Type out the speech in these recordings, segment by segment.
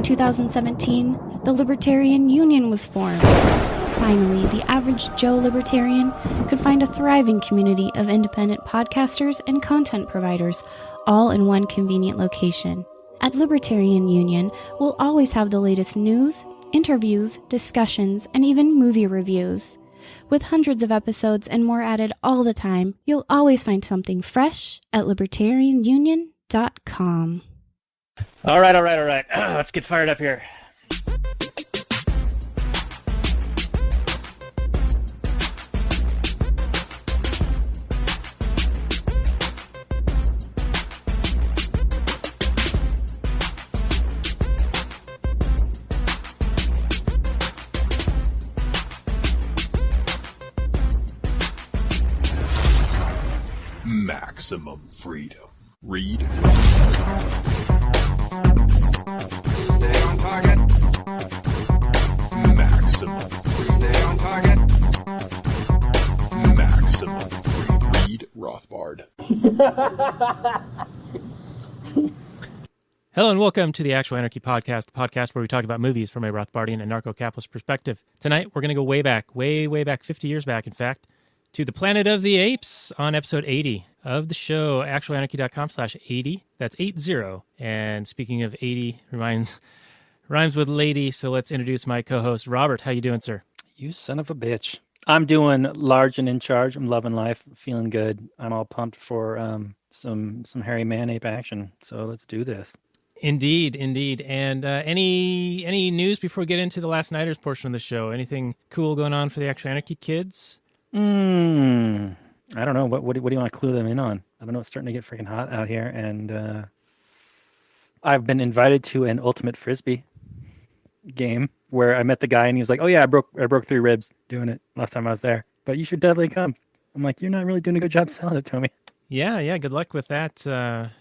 2017, the Libertarian Union was formed. Finally, the average Joe Libertarian could find a thriving community of independent podcasters and content providers, all in one convenient location. At Libertarian Union, we'll always have the latest news, interviews, discussions, and even movie reviews. With hundreds of episodes and more added all the time, you'll always find something fresh at libertarianunion.com. All right. Let's get fired up here. Maximum freedom. Read. Stay on target. Maximum freedom. Stay on target. Maximum freedom. Read Rothbard. Hello and welcome to the Actual Anarchy Podcast, the podcast where we talk about movies from a Rothbardian Anarcho-Capitalist perspective. Tonight, we're going to go way back, way back, 50 years back, in fact, to the Planet of the Apes on episode 80 of the show, actualanarchy.com/80. That's 80. And speaking of 80, rhymes with lady, so let's introduce my co-host, Robert. How you doing, sir? You son of a bitch. I'm doing large and in charge. I'm loving life, feeling good. I'm all pumped for some hairy man ape action. So let's do this. Indeed. And any news before we get into the Last Nighters portion of the show? Anything cool going on for the Actual Anarchy kids? I don't know. What do you want to clue them in on? I don't know. It's starting to get freaking hot out here, and I've been invited to an ultimate frisbee game where I met the guy, and he was like, "Oh yeah, I broke 3 ribs doing it last time I was there, but you should definitely come." I'm like, "You're not really doing a good job selling it to me." Yeah. Good luck with that. The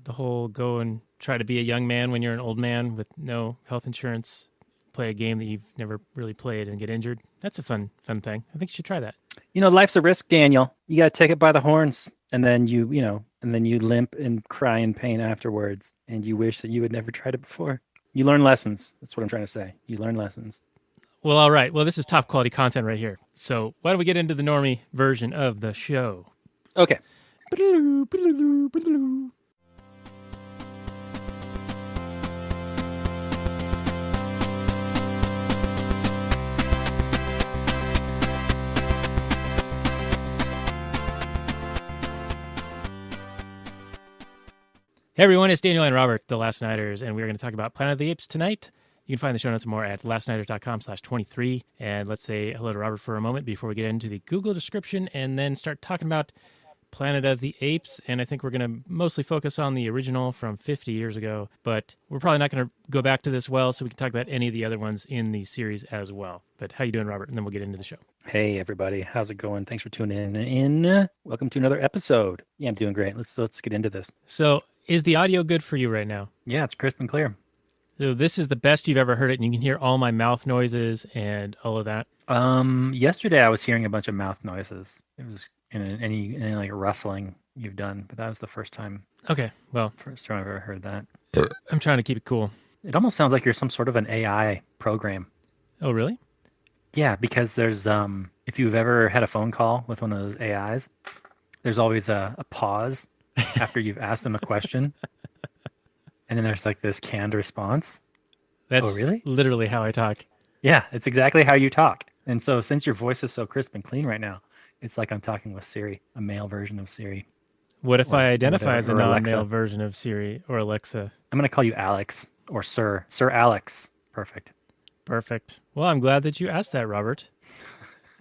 whole go and try to be a young man when you're an old man with no health insurance. Play a game that you've never really played and get injured. That's a fun thing. I think you should try that. You know, life's a risk, Daniel. You got to take it by the horns, and then you limp and cry in pain afterwards, and you wish that you had never tried it before. You learn lessons. That's what I'm trying to say. You learn lessons. Well, all right. Well, this is top quality content right here. So why don't we get into the normie version of the show? Okay. Hey everyone, it's Daniel and Robert, the Last Nighters, and we're going to talk about Planet of the Apes tonight. You can find the show notes more at lastnighters.com/23. And let's say hello to Robert for a moment before we get into the Google description and then start talking about Planet of the Apes. And I think we're going to mostly focus on the original from 50 years ago, but we're probably not going to go back to this well, so we can talk about any of the other ones in the series as well. But how you doing, Robert? And then we'll get into the show. Hey everybody, how's it going? Thanks for tuning in. Welcome to another episode. Yeah, I'm doing great. Let's get into this. So, is the audio good for you right now? Yeah, it's crisp and clear. So this is the best you've ever heard it, and you can hear all my mouth noises and all of that. Yesterday I was hearing a bunch of mouth noises. It was any like rustling you've done, but that was the first time. Okay, well, first time I've ever heard that. I'm trying to keep it cool. It almost sounds like you're some sort of an AI program. Oh, really? Yeah, because there's if you've ever had a phone call with one of those AIs, there's always a pause after you've asked them a question. And then there's like this canned response. That's oh, really? Literally how I talk. Yeah, it's exactly how you talk. And so since your voice is so crisp and clean right now, it's like I'm talking with Siri, a male version of Siri. What if I identify as a non-male Alexa version of Siri or Alexa? I'm going to call you Alex or Sir. Sir Alex. Perfect. Well, I'm glad that you asked that, Robert.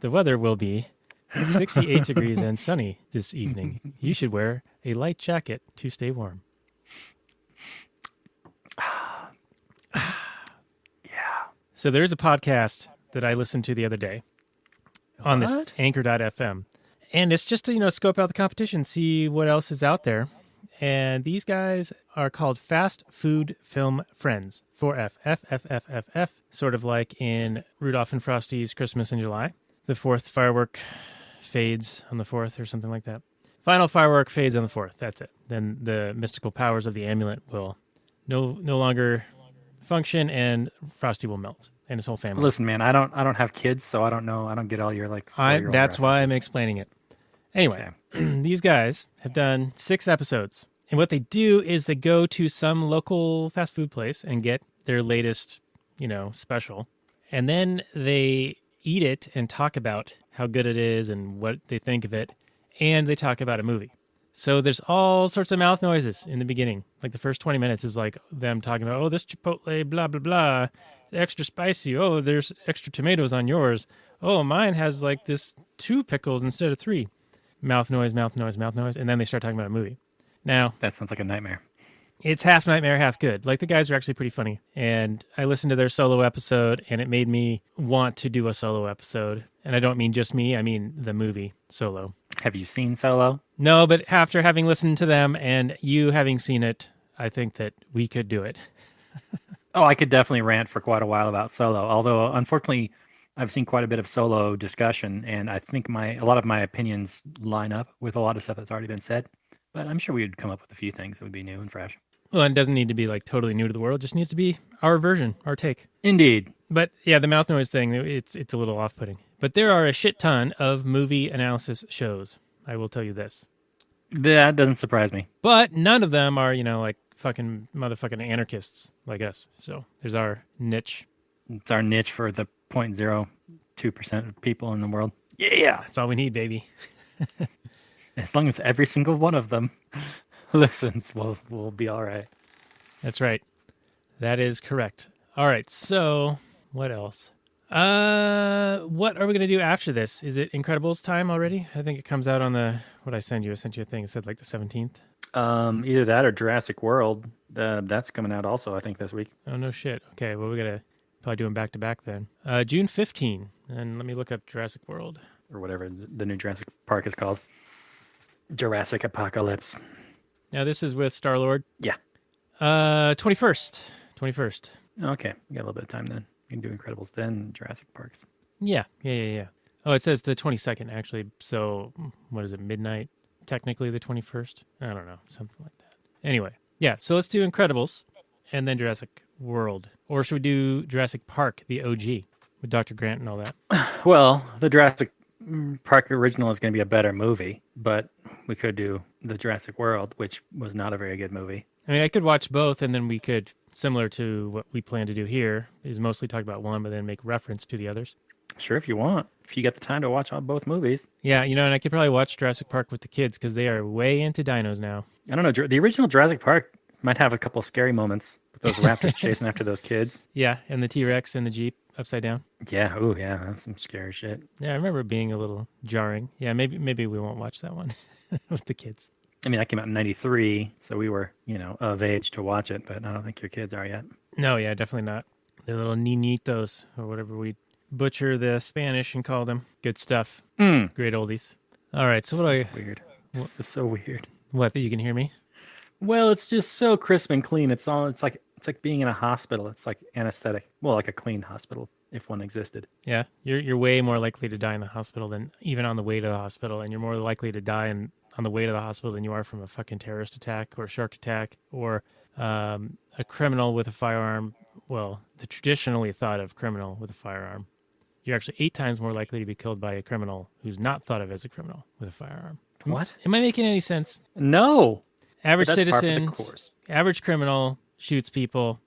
The weather will be 68 degrees and sunny this evening. You should wear a light jacket to stay warm. Yeah. So there's a podcast that I listened to the other day on this Anchor.fm. And it's just to, scope out the competition, see what else is out there. And these guys are called Fast Food Film Friends. 4F. F, sort of like in Rudolph and Frosty's Christmas in July. The fourth firework fades on the 4th or something like that. Final firework fades on the 4th. That's it. Then the mystical powers of the amulet will no longer function, and Frosty will melt, and his whole family. Listen, man, I don't have kids, so I don't know. I don't get all your like. 4-year-old That's why I'm references. explaining it. Anyway, Okay. these guys have done 6 episodes, and what they do is they go to some local fast food place and get their latest, special, and then they eat it and talk about how good it is and what they think of it, and they talk about a movie. So there's all sorts of mouth noises in the beginning. Like the first 20 minutes is like them talking about, oh, this Chipotle, blah, blah, blah, extra spicy. Oh, there's extra tomatoes on yours. Oh, mine has like this 2 pickles instead of 3. Mouth noise, mouth noise, mouth noise. And then they start talking about a movie. Now, That sounds like a nightmare. it's half nightmare, half good. Like the guys are actually pretty funny. And I listened to their solo episode and it made me want to do a solo episode. And I don't mean just me, I mean the movie Solo. Have you seen Solo? No, but after having listened to them and you having seen it, I think that we could do it. Oh, I could definitely rant for quite a while about Solo. Although, unfortunately, I've seen quite a bit of Solo discussion, and I think a lot of my opinions line up with a lot of stuff that's already been said. But I'm sure we would come up with a few things that would be new and fresh. Well, it doesn't need to be like totally new to the world. It just needs to be our version, our take. Indeed. But yeah, the mouth noise thing, it's a little off-putting. But there are a shit ton of movie analysis shows. I will tell you this. That doesn't surprise me. But none of them are, like fucking motherfucking anarchists like us. So there's our niche. It's our niche for the 0.02% of people in the world. Yeah. That's all we need, baby. As long as every single one of them listens, we'll be all right. That's right. That is correct. All right, so what else? What are we going to do after this? Is it Incredibles time already? I think it comes out on what I sent you. I sent you a thing. It said like the 17th. Either that or Jurassic World. That's coming out also, I think, this week. Oh, no shit. Okay, well, we got to probably do them back to back then. June 15. And let me look up Jurassic World. Or whatever the new Jurassic Park is called. Jurassic Apocalypse. Now, this is with Star-Lord. Yeah. 21st. 21st. Okay, we got a little bit of time then. We can do Incredibles then, Jurassic Parks. Yeah. Oh, it says the 22nd, actually. So, what is it, midnight? Technically the 21st? I don't know, something like that. Anyway, yeah, so let's do Incredibles and then Jurassic World. Or should we do Jurassic Park, the OG, with Dr. Grant and all that? Well, the Jurassic Park original is going to be a better movie, but we could do the Jurassic World, which was not a very good movie. I mean, I could watch both, and then we could, similar to what we plan to do here, is mostly talk about one, but then make reference to the others. Sure, if you want. If you get the time to watch both movies. Yeah, and I could probably watch Jurassic Park with the kids, because they are way into dinos now. I don't know. The original Jurassic Park might have a couple of scary moments with those raptors chasing after those kids. Yeah, and the T-Rex and the Jeep upside down. Yeah, oh yeah, that's some scary shit. Yeah, I remember it being a little jarring. Yeah, maybe we won't watch that one with the kids. I mean, that came out in 93, so we were, of age to watch it, but I don't think your kids are yet. No, yeah, definitely not. They're little niñitos, or whatever we butcher the Spanish and call them. Good stuff. Great oldies. All right, so This is weird. This is so weird. What, that you can hear me? Well, it's just so crisp and clean. It's like being in a hospital. It's like anesthetic. Well, like a clean hospital, if one existed. Yeah, you're way more likely to die in the hospital than even on the way to the hospital, and you're more likely to die on the way to the hospital than you are from a fucking terrorist attack or a shark attack or a criminal with a firearm. Well, the traditionally thought of criminal with a firearm. You're actually 8 times more likely to be killed by a criminal who's not thought of as a criminal with a firearm. What? Am I making any sense? No. Average But that's par for the citizen, course. average criminal shoots people.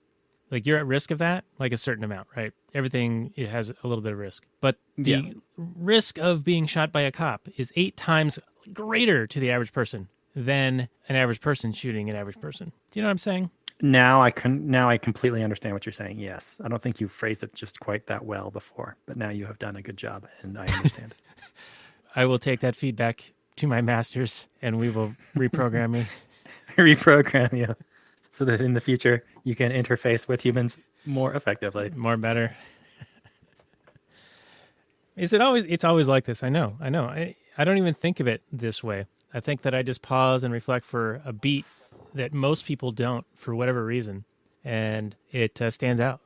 Like, you're at risk of that, like a certain amount, right? Everything, it has a little bit of risk. But the risk of being shot by a cop is 8 times greater to the average person than an average person shooting an average person. Do you know what I'm saying? Now I completely understand what you're saying. Yes. I don't think you phrased it just quite that well before, but now you have done a good job and I understand. I will take that feedback to my masters and we will reprogram me. Reprogram you so that in the future you can interface with humans more effectively. More better. It's always like this. I know. I don't even think of it this way. I think that I just pause and reflect for a beat that most people don't for whatever reason. And it stands out.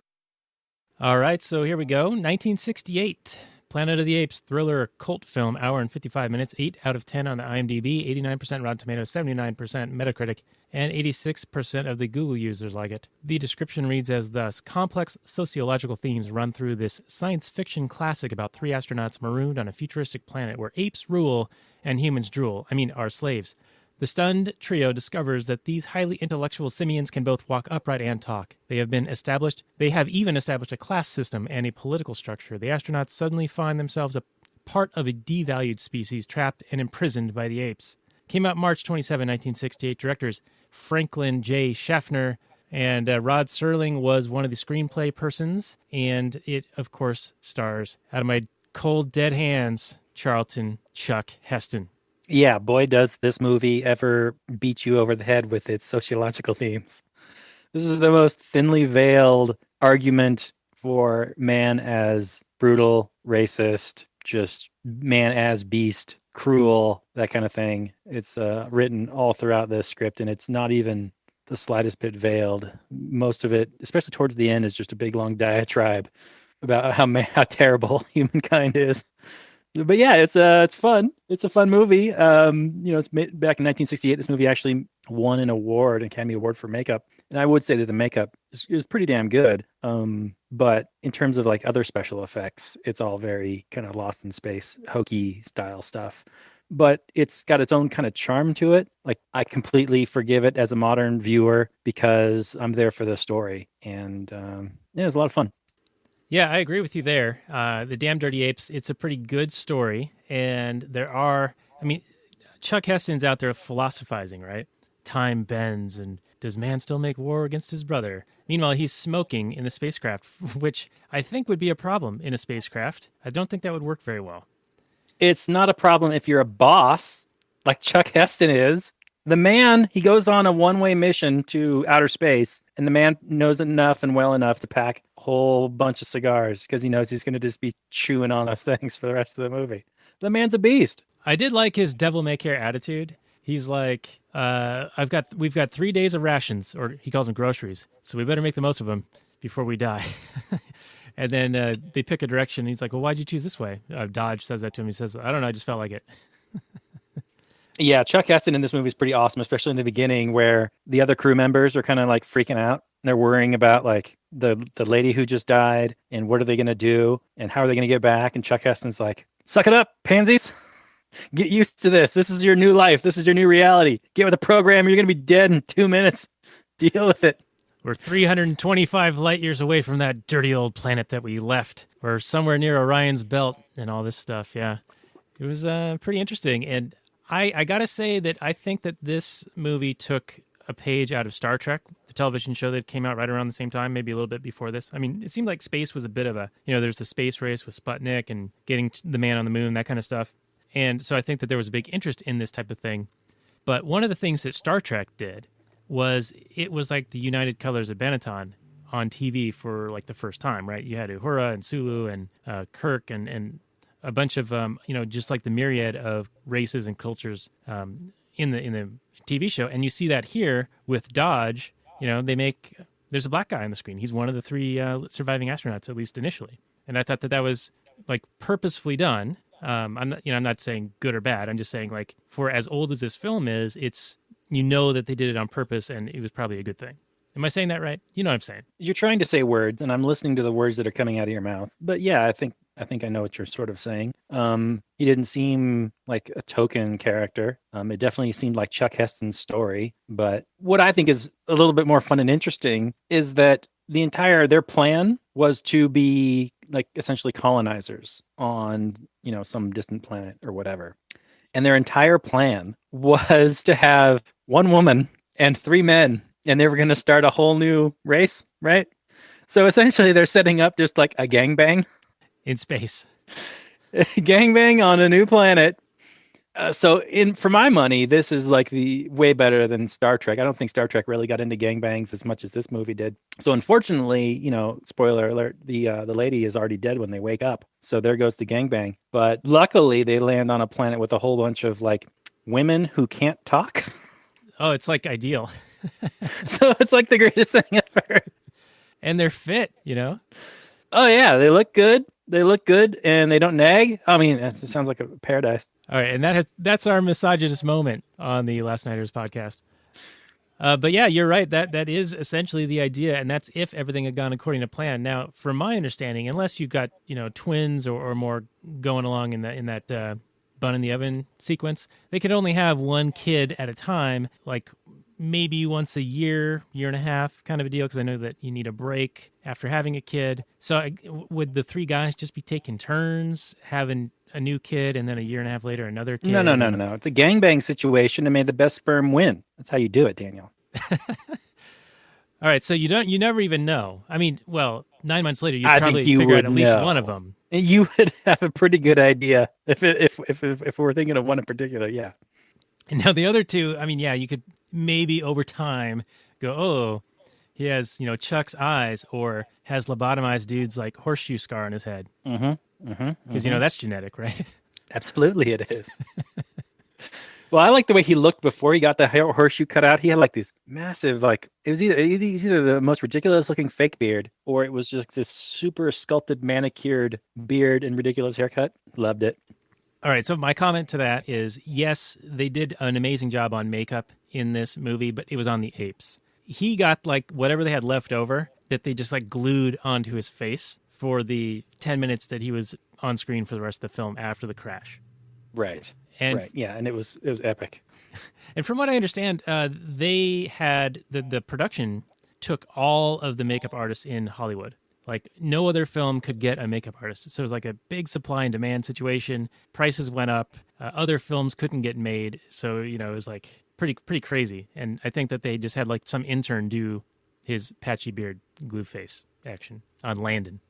All right. So here we go. 1968. Planet of the Apes thriller cult film, hour and 55 minutes, 8 out of 10 on the IMDb, 89% Rotten Tomatoes, 79% Metacritic, and 86% of the Google users like it. The description reads as thus: complex sociological themes run through this science fiction classic about three astronauts marooned on a futuristic planet where apes rule and humans drool. Are slaves. The stunned trio discovers that these highly intellectual simians can both walk upright and talk. They have even established a class system and a political structure. The astronauts suddenly find themselves a part of a devalued species trapped and imprisoned by the apes. Came out March 27, 1968. Directors Franklin J. Schaffner and Rod Serling was one of the screenplay persons. And it, of course, stars, out of my cold, dead hands, Charlton Chuck Heston. Yeah, boy, does this movie ever beat you over the head with its sociological themes. This is the most thinly veiled argument for man as brutal, racist, just man as beast, cruel, that kind of thing. It's written all throughout this script, and it's not even the slightest bit veiled. Most of it, especially towards the end, is just a big, long diatribe about how terrible humankind is. But yeah, it's fun. It's a fun movie. It's made back in 1968. This movie actually won an Academy Award for makeup, and I would say that the makeup is pretty damn good. But in terms of like other special effects, it's all very kind of lost in space, hokey style stuff. But it's got its own kind of charm to it. Like, I completely forgive it as a modern viewer because I'm there for the story, and it's a lot of fun. Yeah, I agree with you there. The Damn Dirty Apes, it's a pretty good story. And Chuck Heston's out there philosophizing, right? Time bends, and does man still make war against his brother? Meanwhile, he's smoking in the spacecraft, which I think would be a problem in a spacecraft. I don't think that would work very well. It's not a problem if you're a boss, like Chuck Heston is. The man, he goes on a one-way mission to outer space, and the man knows enough and well enough to pack a whole bunch of cigars because he knows he's going to just be chewing on those things for the rest of the movie. The man's a beast. I did like his devil-may-care attitude. He's like, we've got 3 days of rations, or he calls them groceries, so we better make the most of them before we die. And then they pick a direction. And he's like, well, why'd you choose this way? Dodge says that to him. He says, I don't know, I just felt like it. Yeah, Chuck Heston in this movie is pretty awesome, especially in the beginning where the other crew members are kind of like freaking out. They're worrying about like the lady who just died and what are they going to do and how are they going to get back? And Chuck Heston's like, suck it up, pansies. Get used to this. This is your new life. This is your new reality. Get with the program. You're going to be dead in 2 minutes. Deal with it. We're 325 light years away from that dirty old planet that we left. We're somewhere near Orion's belt and all this stuff. Yeah, it was pretty interesting. And I got to say that I think that this movie took a page out of Star Trek, the television show that came out right around the same time, maybe a little bit before this. I mean, it seemed like space was a bit of a, there's the space race with Sputnik and getting the man on the moon, that kind of stuff. And so I think that there was a big interest in this type of thing. But one of the things that Star Trek did was it was like the United Colors of Benetton on TV for like the first time, right? You had Uhura and Sulu and Kirk and a bunch of, just like the myriad of races and cultures in the TV show. And you see that here with Dodge, there's a black guy on the screen. He's one of the 3 surviving astronauts, at least initially. And I thought that was like purposefully done. I'm not saying good or bad. I'm just saying, like, for as old as this film is, it's, that they did it on purpose and it was probably a good thing. Am I saying that right? You know what I'm saying? You're trying to say words and I'm listening to the words that are coming out of your mouth. But yeah, I think I know what you're sort of saying. He didn't seem like a token character. It definitely seemed like Chuck Heston's story. But what I think is a little bit more fun and interesting is that their plan was to be like essentially colonizers on, some distant planet or whatever. And their entire plan was to have 1 woman and 3 men, and they were going to start a whole new race, right? So essentially they're setting up just like a gangbang. In space. Gangbang on a new planet. For my money, this is like the way better than Star Trek. I don't think Star Trek really got into gangbangs as much as this movie did. So unfortunately, spoiler alert, the lady is already dead when they wake up. So there goes the gangbang. But luckily, they land on a planet with a whole bunch of like women who can't talk. Oh, it's like ideal. So it's like the greatest thing ever. And they're fit, Oh yeah, they look good. They look good and they don't nag. I mean, it sounds like a paradise. All right, and that's our misogynist moment on the Last Nighters podcast. But yeah, you're right. That is essentially the idea, and that's if everything had gone according to plan. Now, from my understanding, unless you've got twins or more going along in that bun in the oven sequence, they could only have one kid at a time, like maybe once a year and a half kind of a deal, because I know that you need a break after having a kid. So would the three guys just be taking turns having a new kid, and then a year and a half later another kid? No. It's a gangbang situation, and may the best sperm win. That's how you do it, Daniel. All right, so you never even know. I mean, well, 9 months later, you I probably think you figure out would at least know. one of them. You would have a pretty good idea if we're thinking of one in particular. Yeah. And now the other two, I mean, yeah, you could maybe over time go, oh, he has, Chuck's eyes, or has lobotomized dude's like horseshoe scar on his head. Because, that's genetic, right? Absolutely it is. Well, I like the way he looked before he got the horseshoe cut out. He had like these massive, like, it was either the most ridiculous looking fake beard, or it was just this super sculpted, manicured beard and ridiculous haircut. Loved it. All right, so my comment to that is, yes, they did an amazing job on makeup in this movie, but it was on the apes. He got like whatever they had left over that they just like glued onto his face for the 10 minutes that he was on screen for the rest of the film after the crash. Right. And right. Yeah, and it was epic. And from what I understand, they had the production took all of the makeup artists in Hollywood. Like no other film could get a makeup artist. So it was like a big supply and demand situation. Prices went up. Other films couldn't get made. So, it was like pretty crazy. And I think that they just had like some intern do his patchy beard glue face action on Landon.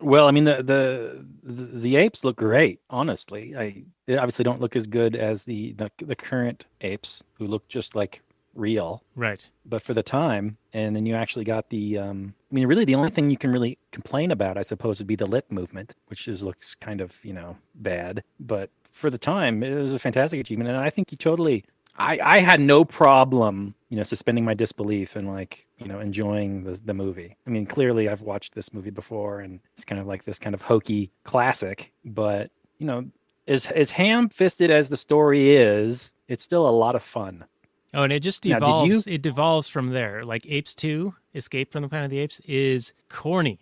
Well, I mean, the apes look great, honestly. They obviously don't look as good as the current apes, who look just like real. Right. But for the time, and then you actually got the, really the only thing you can really complain about, I suppose, would be the lip movement, which looks kind of, bad. But for the time, it was a fantastic achievement. And I think you totally, I had no problem, suspending my disbelief and enjoying the movie. I mean, clearly I've watched this movie before, and it's kind of like this kind of hokey classic, but, as ham-fisted as the story is, it's still a lot of fun. Oh, and it just devolves. It devolves from there. Like Apes 2, Escape from the Planet of the Apes, is corny.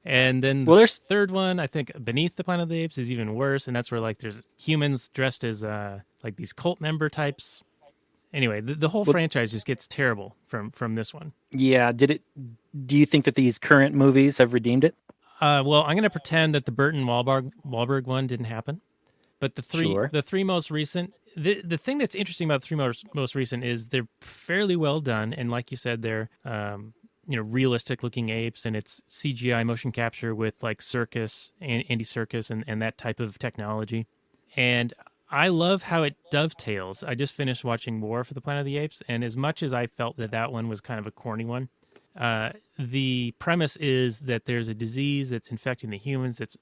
And then there's third one, I think, Beneath the Planet of the Apes, is even worse. And that's where there's humans dressed as like these cult member types. Anyway, the whole franchise just gets terrible from this one. Yeah. Do you think that these current movies have redeemed it? Well, I'm going to pretend that the Burton Wahlberg one didn't happen. But the three most recent, the thing that's interesting about the three most recent is they're fairly well done, and like you said, they're realistic looking apes, and it's CGI motion capture with like circus and Andy Serkis and that type of technology. And I love how it dovetails. I just finished watching War for the Planet of the Apes, and as much as I felt that one was kind of a corny one, the premise is that there's a disease that's infecting the humans that's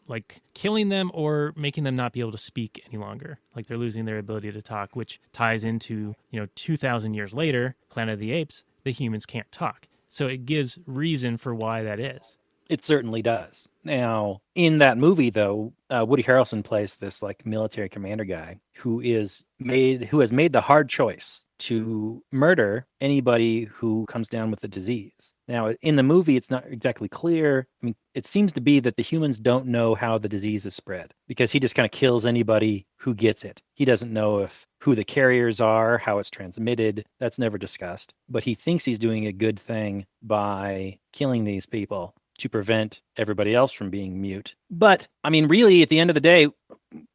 like killing them or making them not be able to speak any longer. Like they're losing their ability to talk, which ties into, 2,000 years later, Planet of the Apes, the humans can't talk. So it gives reason for why that is. It certainly does. Now, in that movie, though, Woody Harrelson plays this like military commander guy who has made the hard choice to murder anybody who comes down with the disease. Now, in the movie, it's not exactly clear. I mean, it seems to be that the humans don't know how the disease is spread because he just kind of kills anybody who gets it. He doesn't know who the carriers are, how it's transmitted. That's never discussed. But he thinks he's doing a good thing by killing these people to prevent everybody else from being mute. But, I mean, really, at the end of the day,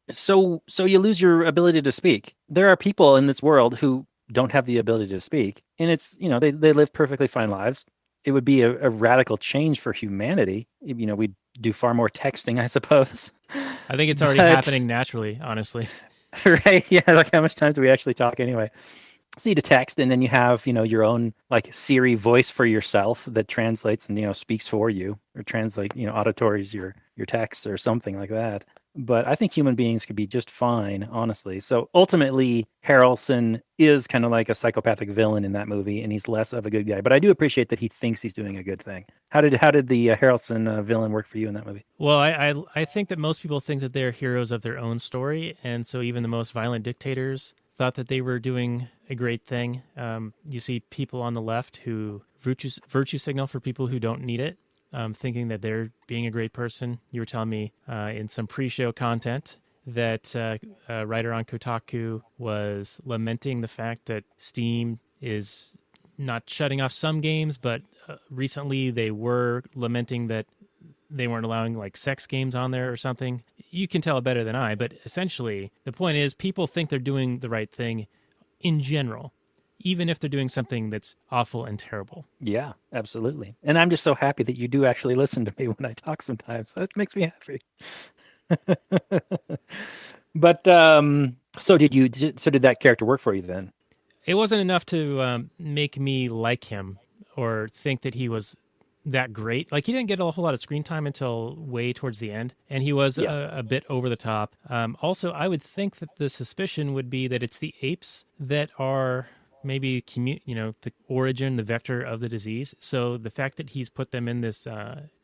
so you lose your ability to speak. There are people in this world who don't have the ability to speak, and it's, they live perfectly fine lives. It would be a radical change for humanity. We'd do far more texting, I suppose. I think it's already happening naturally, honestly. Right? Yeah, like how much time do we actually talk anyway? So you text, and then you have, your own like Siri voice for yourself that translates and, speaks for you, or translate, auditories your texts or something like that. But I think human beings could be just fine, honestly. So ultimately, Harrelson is kind of like a psychopathic villain in that movie, and he's less of a good guy. But I do appreciate that he thinks he's doing a good thing. How did the Harrelson villain work for you in that movie? Well, I think that most people think that they're heroes of their own story, and so even the most violent dictators thought that they were doing a great thing. You see people on the left who virtue signal for people who don't need it, thinking that they're being a great person. You were telling me in some pre-show content that a writer on Kotaku was lamenting the fact that Steam is not shutting off some games, but recently they were lamenting that they weren't allowing like sex games on there or something. You can tell it better than I, but essentially the point is people think they're doing the right thing in general, even if they're doing something that's awful and terrible. Yeah, absolutely. And I'm just so happy that you do actually listen to me when I talk sometimes. That makes me happy. But so did that character work for you then? It wasn't enough to make me like him or think that he was that great. Like, he didn't get a whole lot of screen time until way towards the end, and he was a bit over the top. Also, I would think that the suspicion would be that it's the apes that are maybe the origin, the vector of the disease. So the fact that he's put them in this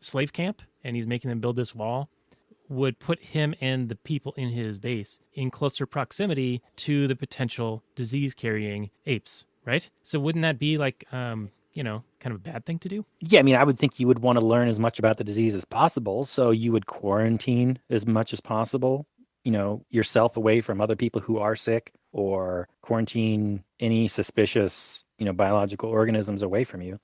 slave camp and he's making them build this wall would put him and the people in his base in closer proximity to the potential disease-carrying apes, right? So wouldn't that be like, kind of a bad thing to do? Yeah, I mean, I would think you would want to learn as much about the disease as possible, so you would quarantine as much as possible, yourself away from other people who are sick, or quarantine any suspicious, biological organisms away from you.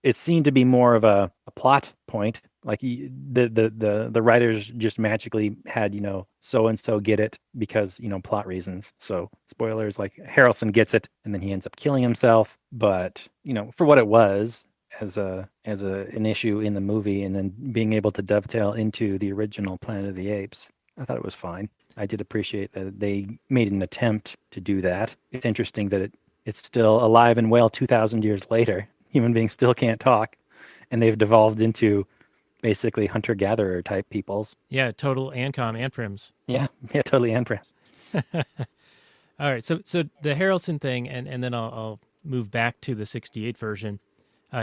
It seemed to be more of a plot point. Like the writers just magically had, so and so get it because, plot reasons. So spoilers, like Harrelson gets it and then he ends up killing himself. But, for what it was as an issue in the movie, and then being able to dovetail into the original Planet of the Apes, I thought it was fine. I did appreciate that they made an attempt to do that. It's interesting that it's still alive and well 2,000 years later. Human beings still can't talk, and they've devolved into basically hunter-gatherer type peoples. Yeah, total Ancom and Prims. Yeah, totally and Prims. All right, so the Harrelson thing, and then I'll move back to the 68 version.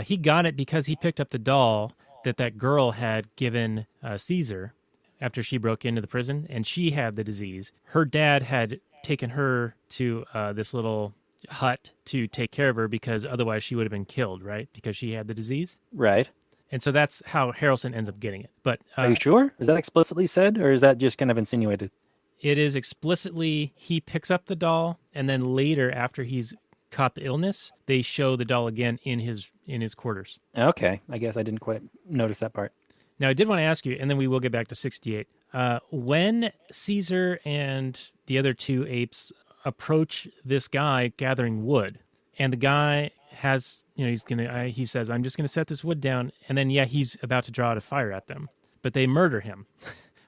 He got it because he picked up the doll that girl had given Caesar after she broke into the prison, and she had the disease. Her dad had taken her to this little hut to take care of her because otherwise she would have been killed, right? Because she had the disease. Right. And so that's how Harrelson ends up getting it. But are you sure? Is that explicitly said, or is that just kind of insinuated? It is explicitly, he picks up the doll, and then later, after he's caught the illness, they show the doll again in his quarters. Okay, I guess I didn't quite notice that part. Now, I did want to ask you, and then we will get back to 68. When Caesar and the other two apes approach this guy gathering wood, and the guy has, he says, I'm just going to set this wood down, and then, he's about to draw out a fire at them. But they murder him,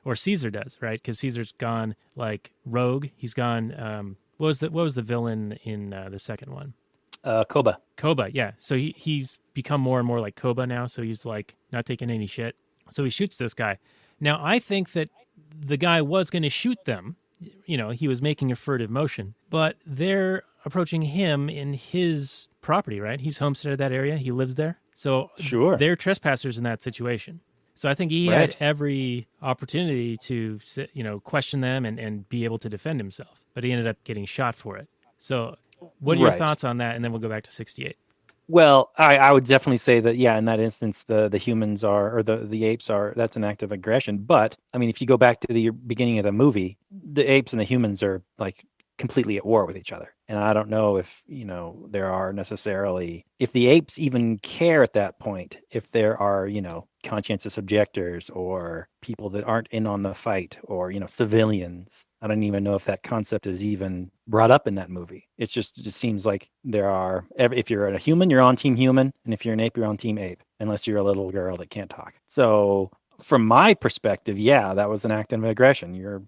or Caesar does, right? Because Caesar's gone, like, rogue. He's gone, what was the villain in the second one? Koba. Koba, yeah. So he's become more and more like Koba now, so he's, like, not taking any shit. So he shoots this guy. Now, I think that the guy was going to shoot them. He was making a furtive motion. But they're approaching him in his property, right? He's homesteaded that area. He lives there. So sure, they're trespassers in that situation. So I think he had every opportunity to, question them and be able to defend himself. But he ended up getting shot for it. So what are your thoughts on that? And then we'll go back to 68. Well, I would definitely say that, in that instance, the humans are, or the apes are, that's an act of aggression. But, I mean, if you go back to the beginning of the movie, the apes and the humans are, like, completely at war with each other. And I don't know if, there are necessarily, if the apes even care at that point, if there are, conscientious objectors or people that aren't in on the fight, or, civilians. I don't even know if that concept is even brought up in that movie. It seems like there are, if you're a human, you're on team human. And if you're an ape, you're on team ape, unless you're a little girl that can't talk. So from my perspective, that was an act of aggression. You're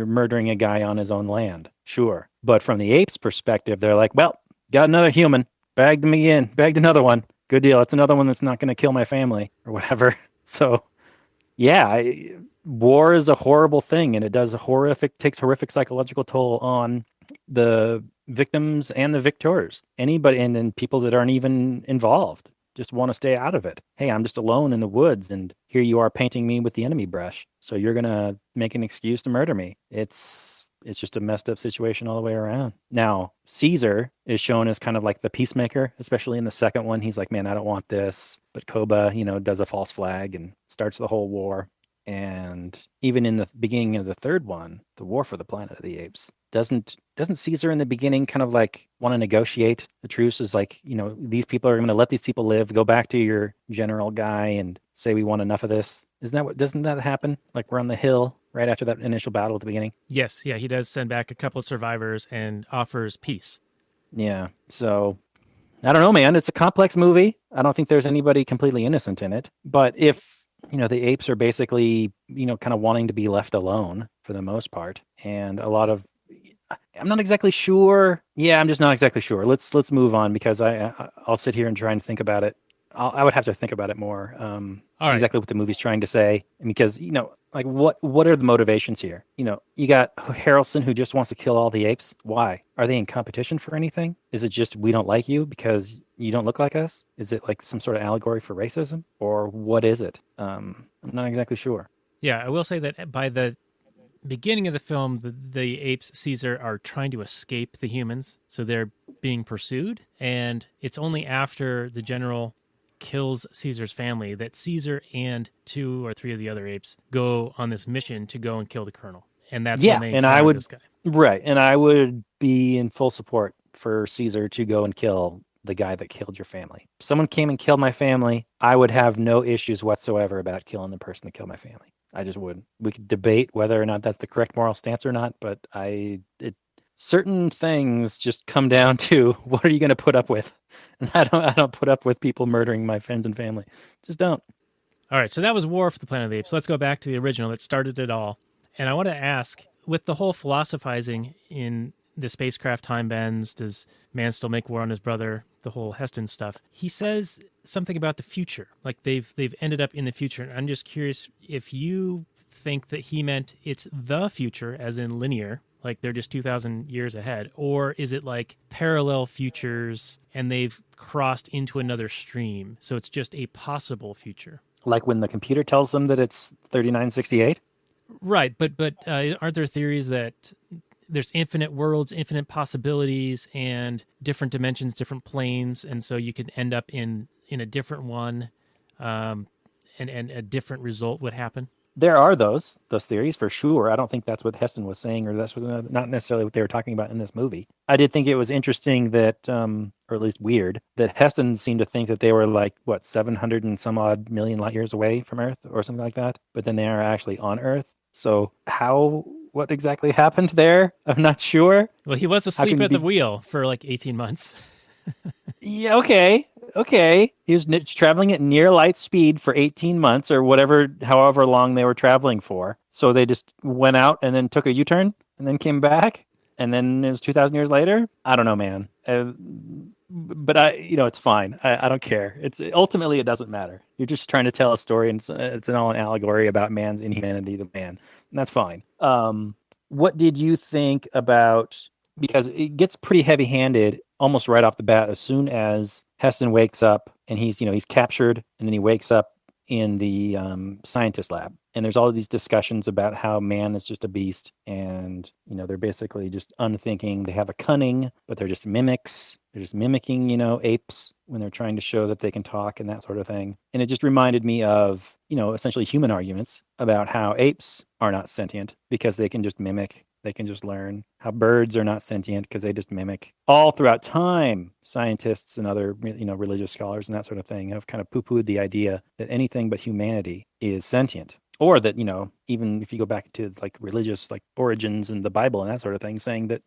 murdering a guy on his own land. Sure. But from the apes' perspective, they're like, well, got another human, bagged them again, bagged another one. Good deal. It's another one that's not going to kill my family or whatever. So, war is a horrible thing, and it takes horrific psychological toll on the victims and the victors. Anybody, and then people that aren't even involved just want to stay out of it. Hey, I'm just alone in the woods, and here you are painting me with the enemy brush. So you're gonna make an excuse to murder me. It's just a messed up situation all the way around. Now, Caesar is shown as kind of like the peacemaker, especially in the second one. He's like, man, I don't want this. But Koba, does a false flag and starts the whole war. And even in the beginning of the third one, the War for the Planet of the Apes, doesn't Caesar in the beginning kind of like want to negotiate a truce? Is like, these people are going to let these people live. Go back to your general guy and say we want enough of this. Doesn't that happen? Like we're on the hill right after that initial battle at the beginning. Yes, yeah, he does send back a couple of survivors and offers peace. Yeah, so I don't know, man. It's a complex movie. I don't think there's anybody completely innocent in it. But if the apes are basically, kind of wanting to be left alone for the most part. And a lot of, I'm not exactly sure. Yeah, I'm just not exactly sure. Let's move on because I'll sit here and try and think about it. I would have to think about it more. All right. Exactly what the movie's trying to say. Because, like what are the motivations here? You got Harrelson who just wants to kill all the apes. Why? Are they in competition for anything? Is it just we don't like you because you don't look like us? Is it like some sort of allegory for racism? Or what is it? I'm not exactly sure. Yeah, I will say that by the beginning of the film, the apes, Caesar, are trying to escape the humans. So they're being pursued. And it's only after the general kills Caesar's family that Caesar and 2 or 3 of the other apes go on this mission to go and kill the colonel. And that's when they encounter this guy. Right, and I would be in full support for Caesar to go and kill the guy that killed your family. If someone came and killed my family, I would have no issues whatsoever about killing the person that killed my family. I just wouldn't. We could debate whether or not that's the correct moral stance or not, but certain things just come down to what are you going to put up with? And I don't put up with people murdering my friends and family. Just don't. All right, so that was War for the Planet of the Apes. Let's go back to the original that started it all. And I want to ask, with the whole philosophizing in the spacecraft time bends, does man still make war on his brother, the whole Heston stuff, he says something about the future, like they've ended up in the future. And I'm just curious if you think that he meant it's the future, as in linear, like they're just 2,000 years ahead, or is it like parallel futures and they've crossed into another stream, so it's just a possible future? Like when the computer tells them that it's 3968? Right, but aren't there theories that there's infinite worlds, infinite possibilities, and different dimensions, different planes, and so you could end up in a different one, and a different result would happen? There are those theories for sure. I don't think that's what Heston was saying, or that's not necessarily what they were talking about in this movie. I did think it was interesting that, or at least weird, that Heston seemed to think that they were like, 700 and some odd million light years away from Earth or something like that. But then they are actually on Earth. So what exactly happened there? I'm not sure. Well, he was asleep at the wheel for like 18 months. Yeah, okay. He was traveling at near light speed for 18 months or however long they were traveling for. So they just went out and then took a U-turn and then came back. And then it was 2,000 years later. I don't know, man. But it's fine. I don't care. Ultimately, it doesn't matter. You're just trying to tell a story, and it's all an allegory about man's inhumanity to man. And that's fine. What did you think about, because it gets pretty heavy-handed almost right off the bat as soon as Heston wakes up and he's captured, and then he wakes up in the scientist lab. And there's all of these discussions about how man is just a beast, and they're basically just unthinking. They have a cunning, but they're just mimics. They're just mimicking, apes when they're trying to show that they can talk and that sort of thing. And it just reminded me of, essentially human arguments about how apes are not sentient because they can just mimic. They can just learn. How birds are not sentient because they just mimic. All throughout time, scientists and other, religious scholars and that sort of thing have kind of poo-pooed the idea that anything but humanity is sentient. Or that, even if you go back to like religious like origins and the Bible and that sort of thing, saying that,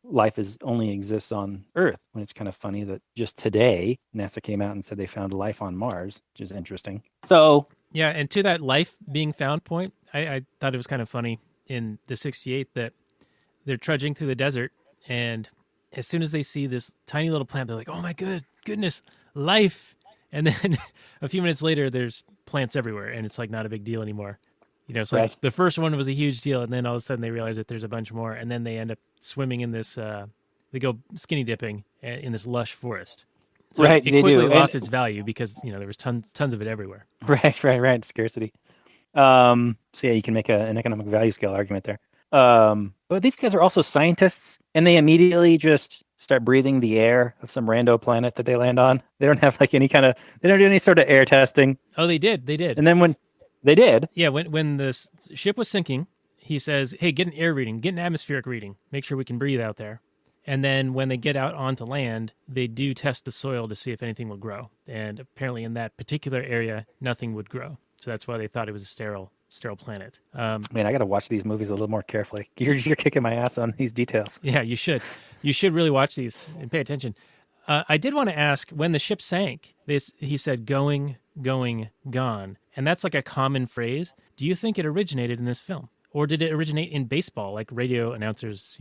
life only exists on Earth, when it's kind of funny that just today NASA came out and said they found life on Mars, which is interesting. So yeah, and to that life being found point, I thought it was kind of funny in the 68 that they're trudging through the desert, and as soon as they see this tiny little plant, they're like, oh my goodness, life. And then a few minutes later, there's plants everywhere, and it's like not a big deal anymore. You know, it's Right. like the first one was a huge deal, and then all of a sudden they realize that there's a bunch more, and then they end up swimming in this. They go skinny dipping in this lush forest. So Right, it they quickly do. lost its value because there was tons of it everywhere. Right. Scarcity. So yeah, you can make an economic value scale argument there. But these guys are also scientists, and they immediately just start breathing the air of some rando planet that they land on. They don't have like they don't do any sort of air testing. Oh, they did. They did. And then when they did, Yeah, when the ship was sinking, he says, "Hey, get an air reading, get an atmospheric reading, make sure we can breathe out there." And then when they get out onto land, they do test the soil to see if anything will grow. And apparently, in that particular area, nothing would grow. So that's why they thought it was a sterile planet. man, I got to watch these movies a little more carefully. You're kicking my ass on these details. Yeah, you should. You should really watch these and pay attention. I did want to ask, when the ship sank, he said, going, gone. And that's like a common phrase. Do you think it originated in this film? Or did it originate in baseball, like radio announcers,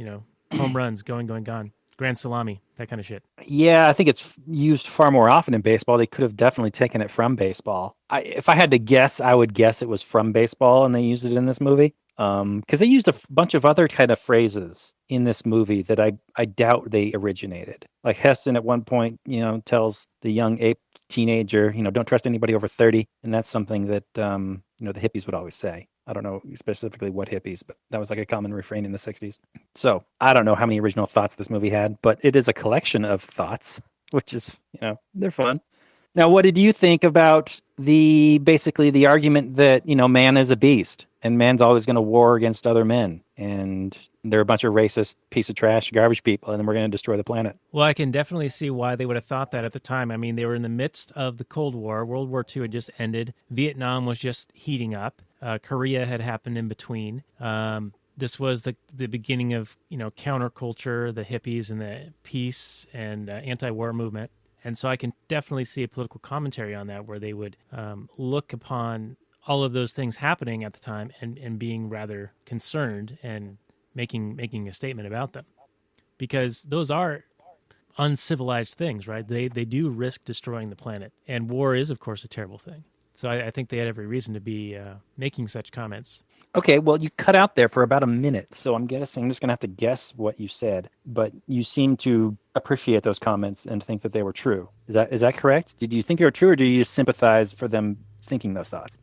home runs, going, gone, grand salami, that kind of shit? Yeah, I think it's used far more often in baseball. They could have definitely taken it from baseball. If I had to guess, I would guess it was from baseball and they used it in this movie. Because they used a bunch of other kind of phrases in this movie that I doubt they originated. Like Heston at one point, tells the young ape teenager, don't trust anybody over 30. And that's something that, the hippies would always say. I don't know specifically what hippies, but that was like a common refrain in the 60s. So I don't know how many original thoughts this movie had, but it is a collection of thoughts, which is, they're fun. Now, what did you think about basically the argument that, man is a beast and man's always going to war against other men and they're a bunch of racist piece of trash, garbage people, and then we're going to destroy the planet? Well, I can definitely see why they would have thought that at the time. I mean, they were in the midst of the Cold War. World War II had just ended. Vietnam was just heating up. Korea had happened in between. This was the beginning of, counterculture, the hippies and the peace and anti-war movement. And so I can definitely see a political commentary on that where they would look upon all of those things happening at the time and being rather concerned and making a statement about them. Because those are uncivilized things, right? They do risk destroying the planet. And war is, of course, a terrible thing. So I think they had every reason to be making such comments. Okay, well, you cut out there for about a minute, so I'm just going to have to guess what you said. But you seem to appreciate those comments and think that they were true. Is that correct? Did you think they were true, or do you sympathize for them thinking those thoughts?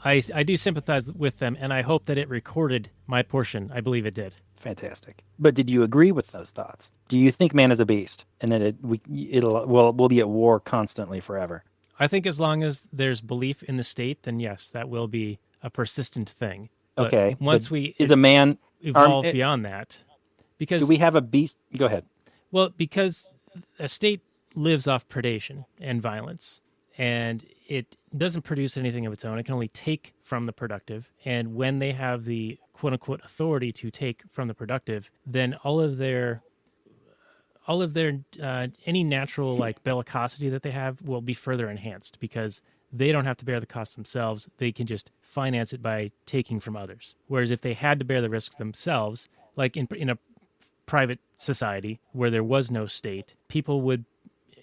I do sympathize with them, and I hope that it recorded my portion. I believe it did. Fantastic. But did you agree with those thoughts? Do you think man is a beast, and that we'll be at war constantly forever? I think as long as there's belief in the state, then yes, that will be a persistent thing. But okay. Once we is a man evolve beyond that, because do we have a beast? Go ahead. Well, because a state lives off predation and violence, and it doesn't produce anything of its own. It can only take from the productive. And when they have the quote unquote authority to take from the productive, then all of their any natural like bellicosity that they have will be further enhanced because they don't have to bear the cost themselves. They can just finance it by taking from others. Whereas if they had to bear the risks themselves, like in a private society where there was no state, people would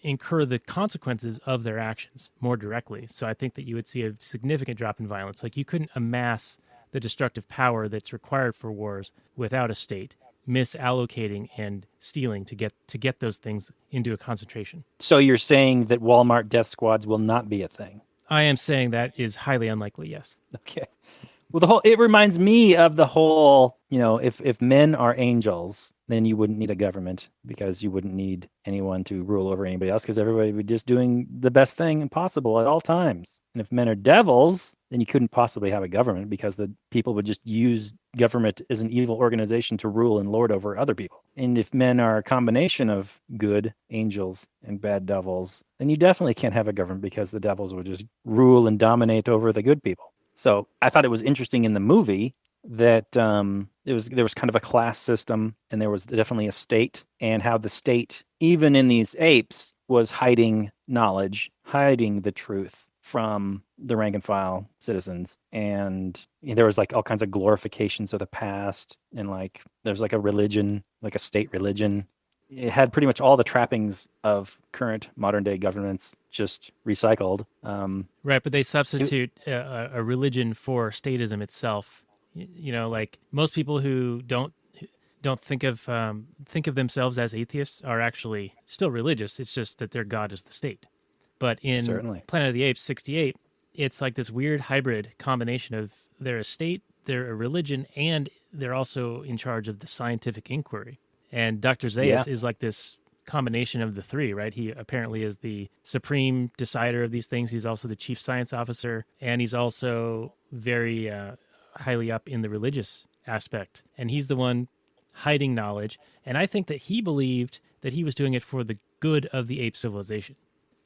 incur the consequences of their actions more directly. So I think that you would see a significant drop in violence. Like you couldn't amass the destructive power that's required for wars without a state misallocating and stealing to get those things into a concentration. So you're saying that Walmart death squads will not be a thing? I am saying that is highly unlikely, yes. Okay. Well, it reminds me of the whole, if men are angels, then you wouldn't need a government because you wouldn't need anyone to rule over anybody else because everybody would be just doing the best thing possible at all times. And if men are devils, then you couldn't possibly have a government because the people would just use government as an evil organization to rule and lord over other people. And if men are a combination of good angels and bad devils, then you definitely can't have a government because the devils would just rule and dominate over the good people. So I thought it was interesting in the movie that there was kind of a class system and there was definitely a state, and how the state, even in these apes, was hiding knowledge, hiding the truth from the rank and file citizens. And there was like all kinds of glorifications of the past, and like there's like a religion, like a state religion it had pretty much all the trappings of current modern day governments just recycled. Right, but they substitute a religion for statism itself. Like most people who don't think of themselves as atheists are actually still religious. It's just that their god is the state. But in Certainly. Planet of the Apes '68, it's like this weird hybrid combination of they're a state, they're a religion, and they're also in charge of the scientific inquiry. And Dr. Zaius is like this combination of the three, right? He apparently is the supreme decider of these things. He's also the chief science officer, and he's also very highly up in the religious aspect. And he's the one hiding knowledge. And I think that he believed that he was doing it for the good of the ape civilization.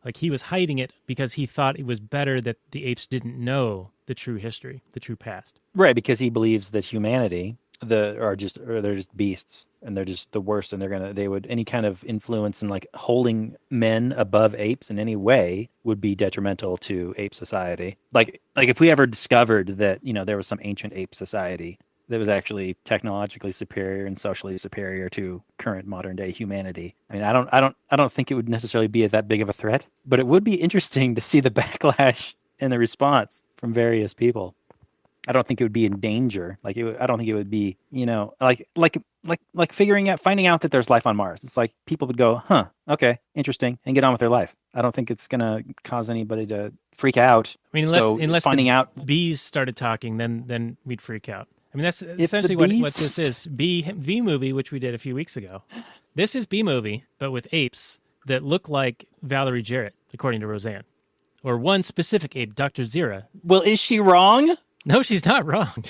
Like he was hiding it because he thought it was better that the apes didn't know the true history, the true past. Right, because he believes that humanity they're just beasts and they're just the worst, and they would any kind of influence in like holding men above apes in any way would be detrimental to ape society. Like if we ever discovered that, there was some ancient ape society that was actually technologically superior and socially superior to current modern day humanity. I mean, I don't think it would necessarily be that big of a threat, but it would be interesting to see the backlash and the response from various people. I don't think it would be in danger. I don't think it would be, like finding out that there's life on Mars. It's like people would go, huh, okay, interesting, and get on with their life. I don't think it's going to cause anybody to freak out. I mean, unless finding out bees started talking, then we'd freak out. I mean, that's essentially what this is. Bee movie, which we did a few weeks ago. This is Bee movie, but with apes that look like Valerie Jarrett, according to Roseanne. Or one specific ape, Dr. Zira. Well, is she wrong? No, she's not wrong.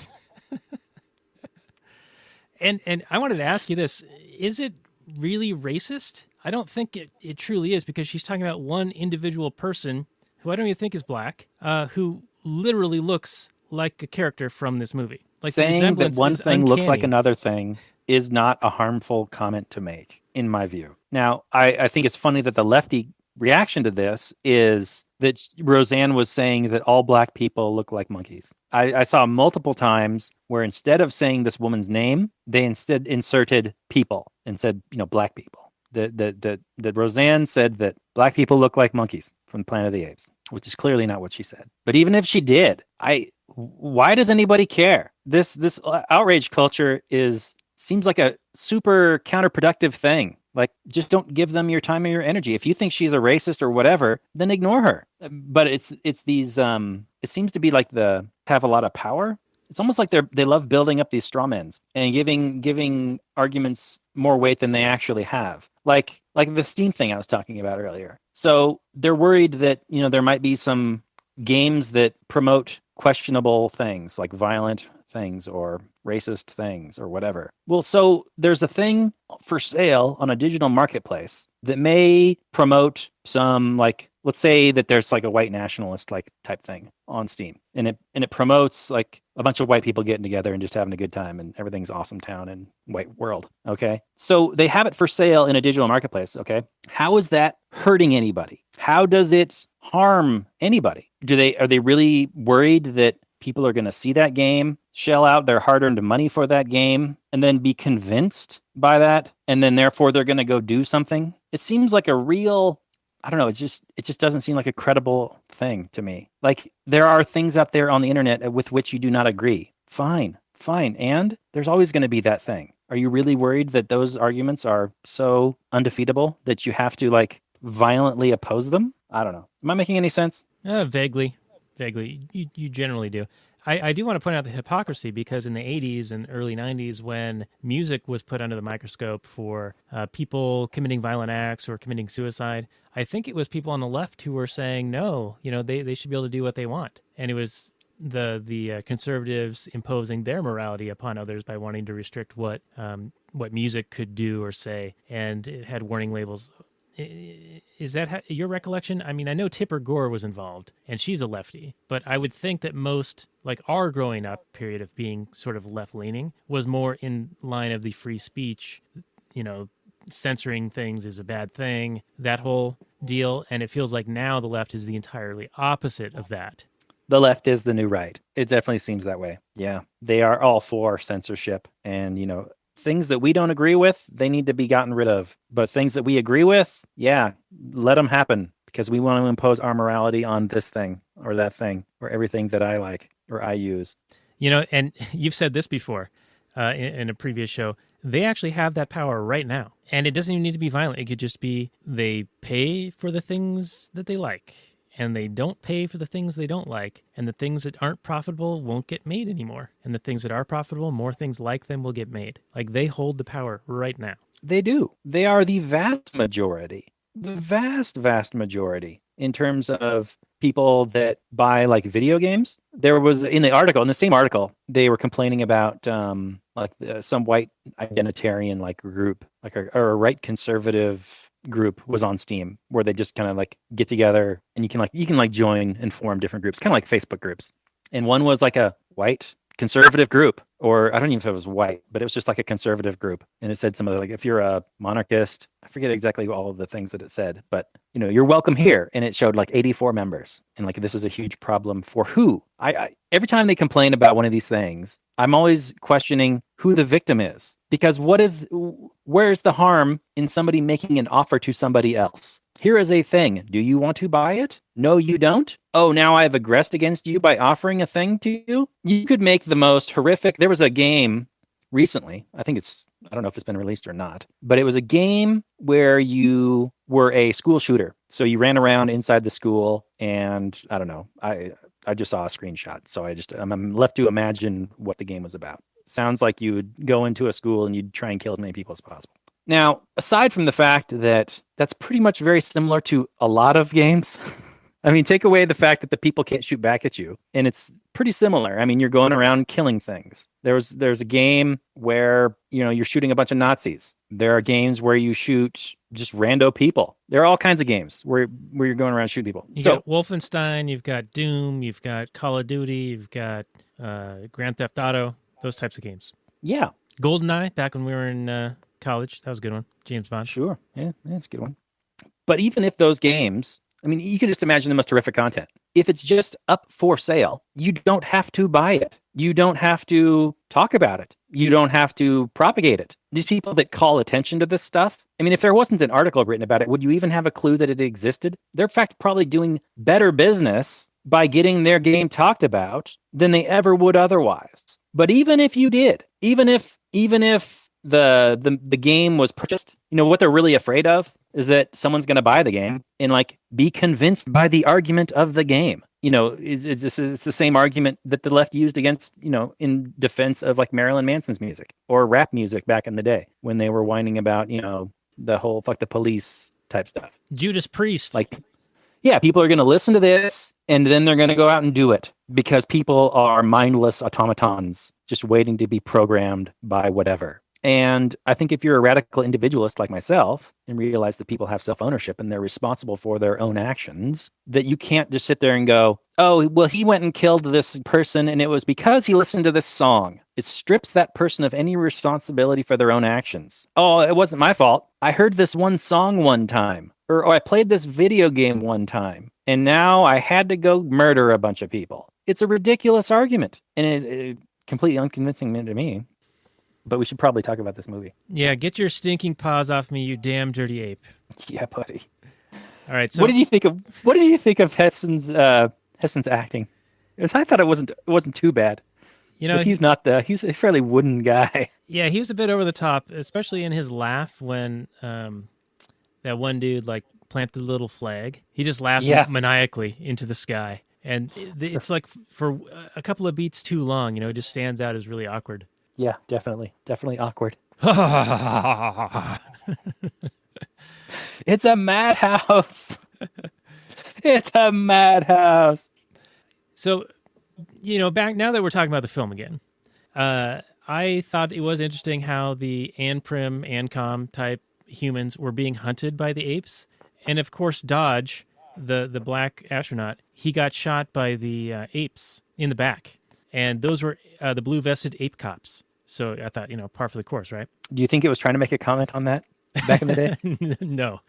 And I wanted to ask you this. Is it really racist? I don't think it truly is, because she's talking about one individual person who I don't even think is black, who literally looks like a character from this movie. Like saying that one thing uncanny. Looks like another thing is not a harmful comment to make, in my view. Now, I think it's funny that the lefty reaction to this is that Roseanne was saying that all black people look like monkeys. I saw multiple times where instead of saying this woman's name, they instead inserted people and said, black people. That Roseanne said that black people look like monkeys from Planet of the Apes, which is clearly not what she said. But even if she did, why does anybody care? This outrage culture seems like a super counterproductive thing. Like, just don't give them your time or your energy. If you think she's a racist or whatever, then ignore her. But it's these. It seems to be like have a lot of power. It's almost like they love building up these straw men and giving arguments more weight than they actually have. Like the Steam thing I was talking about earlier. So they're worried that there might be some games that promote questionable things, like violent things or racist things or whatever. Well, so there's a thing for sale on a digital marketplace that may promote some, like, let's say that there's like a white nationalist like type thing on Steam, and it promotes like a bunch of white people getting together and just having a good time and everything's awesome town and white world. Okay. So they have it for sale in a digital marketplace. Okay. How is that hurting anybody? How does it harm anybody? Are they really worried that people are going to see that game, shell out their hard-earned money for that game, and then be convinced by that, and then therefore they're going to go do something? It seems like a real, I don't know, it just doesn't seem like a credible thing to me. Like, there are things out there on the internet with which you do not agree. Fine. And there's always going to be that thing. Are you really worried that those arguments are so undefeatable that you have to like violently oppose them? I don't know. Am I making any sense? Vaguely. You generally do. I do want to point out the hypocrisy, because in the 80s and early 90s, when music was put under the microscope for people committing violent acts or committing suicide, I think it was people on the left who were saying, no, they should be able to do what they want. And it was the conservatives imposing their morality upon others by wanting to restrict what music could do or say, and it had warning labels. Is that your recollection? I mean, I know Tipper Gore was involved, and she's a lefty, but I would think that most, like our growing up period of being sort of left-leaning, was more in line of the free speech, censoring things is a bad thing, that whole deal, and it feels like now the left is the entirely opposite of that. The left is the new right. It definitely seems that way. Yeah. They are all for censorship and, things that we don't agree with, they need to be gotten rid of. But things that we agree with, yeah, let them happen, because we want to impose our morality on this thing or that thing or everything that I like or I use. And you've said this before in a previous show. They actually have that power right now. And it doesn't even need to be violent. It could just be they pay for the things that they like, and they don't pay for the things they don't like. And the things that aren't profitable won't get made anymore. And the things that are profitable, more things like them will get made. Like, they hold the power right now. They do. They are the vast majority. The vast, vast majority in terms of people that buy like video games. There was in the same article, they were complaining about some white identitarian like group, like or a right conservative group was on Steam, where they just kind of like get together and you can join and form different groups, kind of like Facebook groups. And one was like a white conservative group, or I don't even know if it was white, but it was just like a conservative group. And it said some of the, like, if you're a monarchist, I forget exactly all of the things that it said, but you're welcome here. And it showed like 84 members. And like, this is a huge problem for who? I every time they complain about one of these things, I'm always questioning who the victim is, because where's the harm in somebody making an offer to somebody else? Here is a thing. Do you want to buy it? No, you don't. Oh, now I've aggressed against you by offering a thing to you. You could make the most horrific. There was a game recently. I don't know if it's been released or not, but it was a game where you were a school shooter. So you ran around inside the school, and I don't know. I just saw a screenshot, so I'm left to imagine what the game was about. Sounds like you would go into a school and you'd try and kill as many people as possible. Now, aside from the fact that that's pretty much very similar to a lot of games, I mean, take away the fact that the people can't shoot back at you, and it's pretty similar. I mean, you're going around killing things. There's a game where, you're shooting a bunch of Nazis. There are games where you shoot just rando people. There are all kinds of games where you're going around shooting people. You got Wolfenstein, you've got Doom, you've got Call of Duty, you've got Grand Theft Auto, those types of games. Yeah. GoldenEye, back when we were in college. That was a good one. James Bond. Sure. Yeah, that's a good one. But even if those games, I mean, you can just imagine the most terrific content. If it's just up for sale, you don't have to buy it. You don't have to talk about it. You don't have to propagate it. These people that call attention to this stuff, I mean, if there wasn't an article written about it, would you even have a clue that it existed? They're in fact probably doing better business by getting their game talked about than they ever would otherwise. But even if you did, even if the game was purchased, what they're really afraid of is that someone's going to buy the game and like be convinced by the argument of the game. It's the same argument that the left used against, in defense of like Marilyn Manson's music or rap music back in the day when they were whining about, the whole fuck the police type stuff. Judas Priest. Like, yeah, people are going to listen to this and then they're going to go out and do it because people are mindless automatons just waiting to be programmed by whatever. And I think if you're a radical individualist like myself and realize that people have self-ownership and they're responsible for their own actions, that you can't just sit there and go, oh, well, he went and killed this person and it was because he listened to this song. It strips that person of any responsibility for their own actions. Oh, it wasn't my fault. I heard this one song one time, or I played this video game one time, and now I had to go murder a bunch of people. It's a ridiculous argument, and it's completely unconvincing to me. But we should probably talk about this movie. Yeah, get your stinking paws off me, you damn dirty ape. Yeah, buddy. All right. So what did you think of Heston's acting? Because I thought it wasn't too bad. But he's a fairly wooden guy. Yeah, he was a bit over the top, especially in his laugh when that one dude like planted the little flag. He just laughs maniacally into the sky, and it's like for a couple of beats too long. It just stands out as really awkward. Yeah, definitely awkward. It's a madhouse. It's a madhouse. So, back now that we're talking about the film again, I thought it was interesting how the Anprim, Ancom type humans were being hunted by the apes. And of course, Dodge, the black astronaut, he got shot by the apes in the back. And those were the blue-vested ape cops. So I thought, par for the course, right? Do you think it was trying to make a comment on that back in the day? No.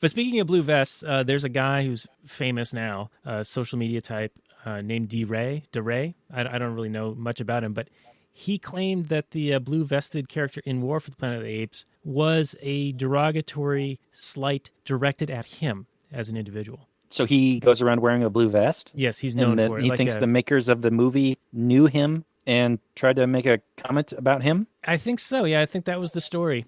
But speaking of blue vests, there's a guy who's famous now, social media type, named DeRay. I don't really know much about him, but he claimed that the blue-vested character in War for the Planet of the Apes was a derogatory slight directed at him as an individual. So he goes around wearing a blue vest? Yes, he's known and that for it. he thinks the makers of the movie knew him and tried to make a comment about him? I think so, yeah. I think that was the story.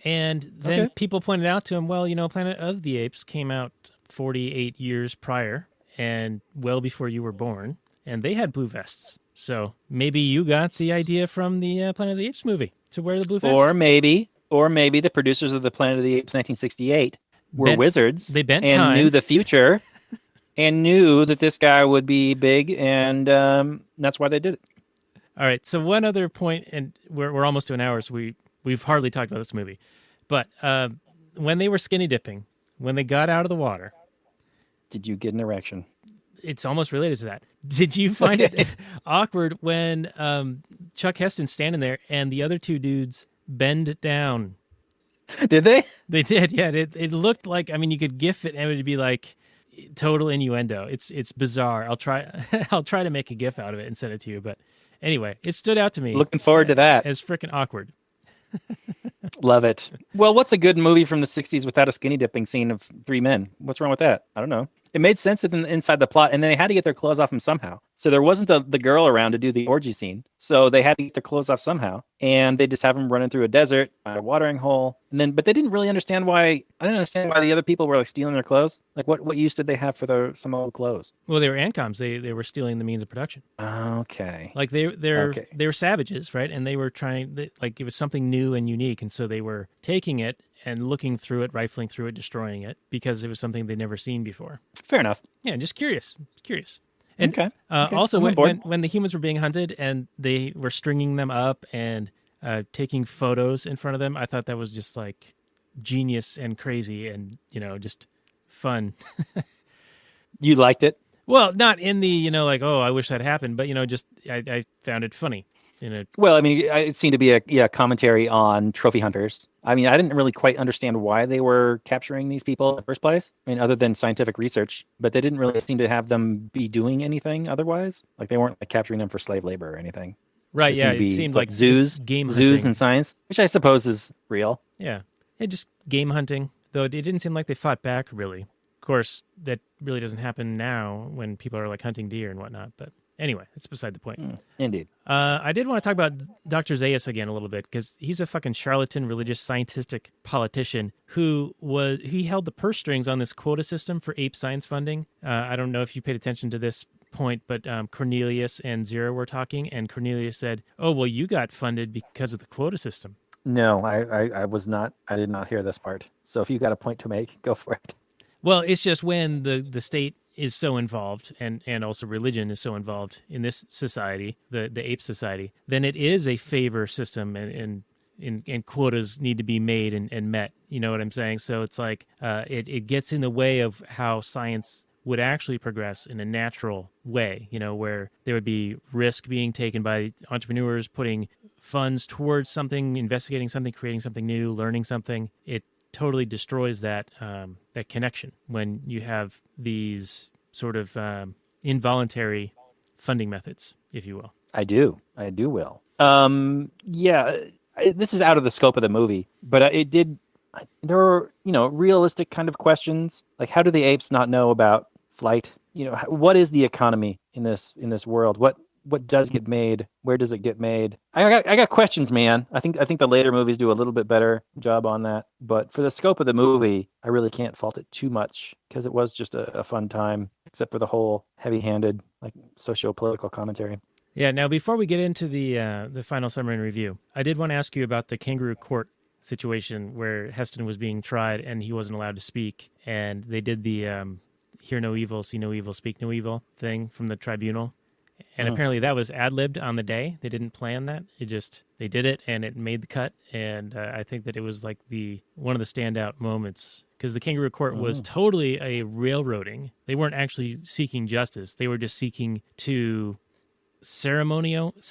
And then people pointed out to him, well, Planet of the Apes came out 48 years prior and well before you were born, and they had blue vests. So maybe you got the idea from the Planet of the Apes movie to wear the blue vest. Or maybe the producers of the Planet of the Apes 1968 were wizards. They bent and time. Knew the future and knew that this guy would be big, and that's why they did it. All right, so one other point, and we're almost to an hour, so we've hardly talked about this movie. But when they were skinny dipping, when they got out of the water... Did you get an erection? It's almost related to that. Did you find it awkward when Chuck Heston's standing there and the other two dudes bend down? Did they? They did, yeah. It looked like, you could GIF it and it would be like total innuendo. It's bizarre. I'll try to make a GIF out of it and send it to you. But anyway, it stood out to me. Looking forward to that. As freaking awkward. Love it. Well, what's a good movie from the 60s without a skinny dipping scene of three men? What's wrong with that? I don't know. It made sense inside the plot, and then they had to get their clothes off them somehow. So there wasn't the girl around to do the orgy scene. So they had to get their clothes off somehow, and they just have them running through a desert by a watering hole. But they didn't really understand why. I didn't understand why the other people were like stealing their clothes. Like what use did they have for some old clothes? Well, they were ANCOMs. They were stealing the means of production. Okay. Like they were savages, right? And they were trying, like it was something new and unique, and so they were taking it and looking through it, rifling through it, destroying it, because it was something they'd never seen before. Fair enough. Yeah, just curious. And okay. Also, when the humans were being hunted and they were stringing them up and taking photos in front of them, I thought that was just like genius and crazy and, just fun. You liked it? Well, not in the, I wish that happened, but, I found it funny. Well, it seemed to be a commentary on trophy hunters. I didn't really quite understand why they were capturing these people in the first place. Other than scientific research, but they didn't really seem to have them be doing anything otherwise. Like they weren't capturing them for slave labor or anything. Right? It seemed like zoos, game hunting. Zoos and science, which I suppose is real. Yeah, just game hunting. Though it didn't seem like they fought back really. Of course, that really doesn't happen now when people are like hunting deer and whatnot. But anyway, that's beside the point. Indeed. I did want to talk about Dr. Zaius again a little bit because he's a fucking charlatan, religious, scientific politician he held the purse strings on this quota system for ape science funding. I don't know if you paid attention to this point, but Cornelius and Zero were talking, and Cornelius said, "Oh, well, you got funded because of the quota system." No, I was not. I did not hear this part. So if you got a point to make, go for it. Well, it's just when the state is so involved and also religion is so involved in this society, the ape society, then it is a favor system and quotas need to be made and met. You know what I'm saying? So it's like it gets in the way of how science would actually progress in a natural way, where there would be risk being taken by entrepreneurs putting funds towards something, investigating something, creating something new, learning something. It totally destroys that connection when you have these sort of involuntary funding methods, if you will. I do will. This is out of the scope of the movie, but there were, realistic kind of questions. Like, how do the apes not know about flight? What is the economy in this world? What does get made? Where does it get made? I got questions, man. I think the later movies do a little bit better job on that. But for the scope of the movie, I really can't fault it too much because it was just a fun time, except for the whole heavy-handed, like, socio-political commentary. Yeah. Now, before we get into the final summary and review, I did want to ask you about the kangaroo court situation where Heston was being tried and he wasn't allowed to speak, and they did the hear no evil, see no evil, speak no evil thing from the tribunal. And apparently that was ad-libbed on the day. They didn't plan that. They did it, and it made the cut. And I think that it was like one of the standout moments because the kangaroo court was totally a railroading. They weren't actually seeking justice. They were just seeking to ceremonize.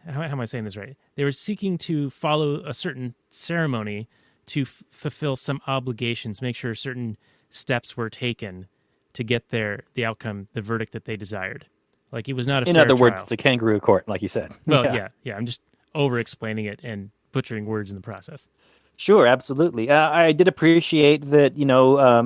How am I saying this right? They were seeking to follow a certain ceremony to fulfill some obligations, make sure certain steps were taken to get the outcome, the verdict that they desired. Like, it was not a In fair other words, trial. it's a kangaroo court, like you said. Well, yeah. I'm just over-explaining it and butchering words in the process. Sure, absolutely. I did appreciate that,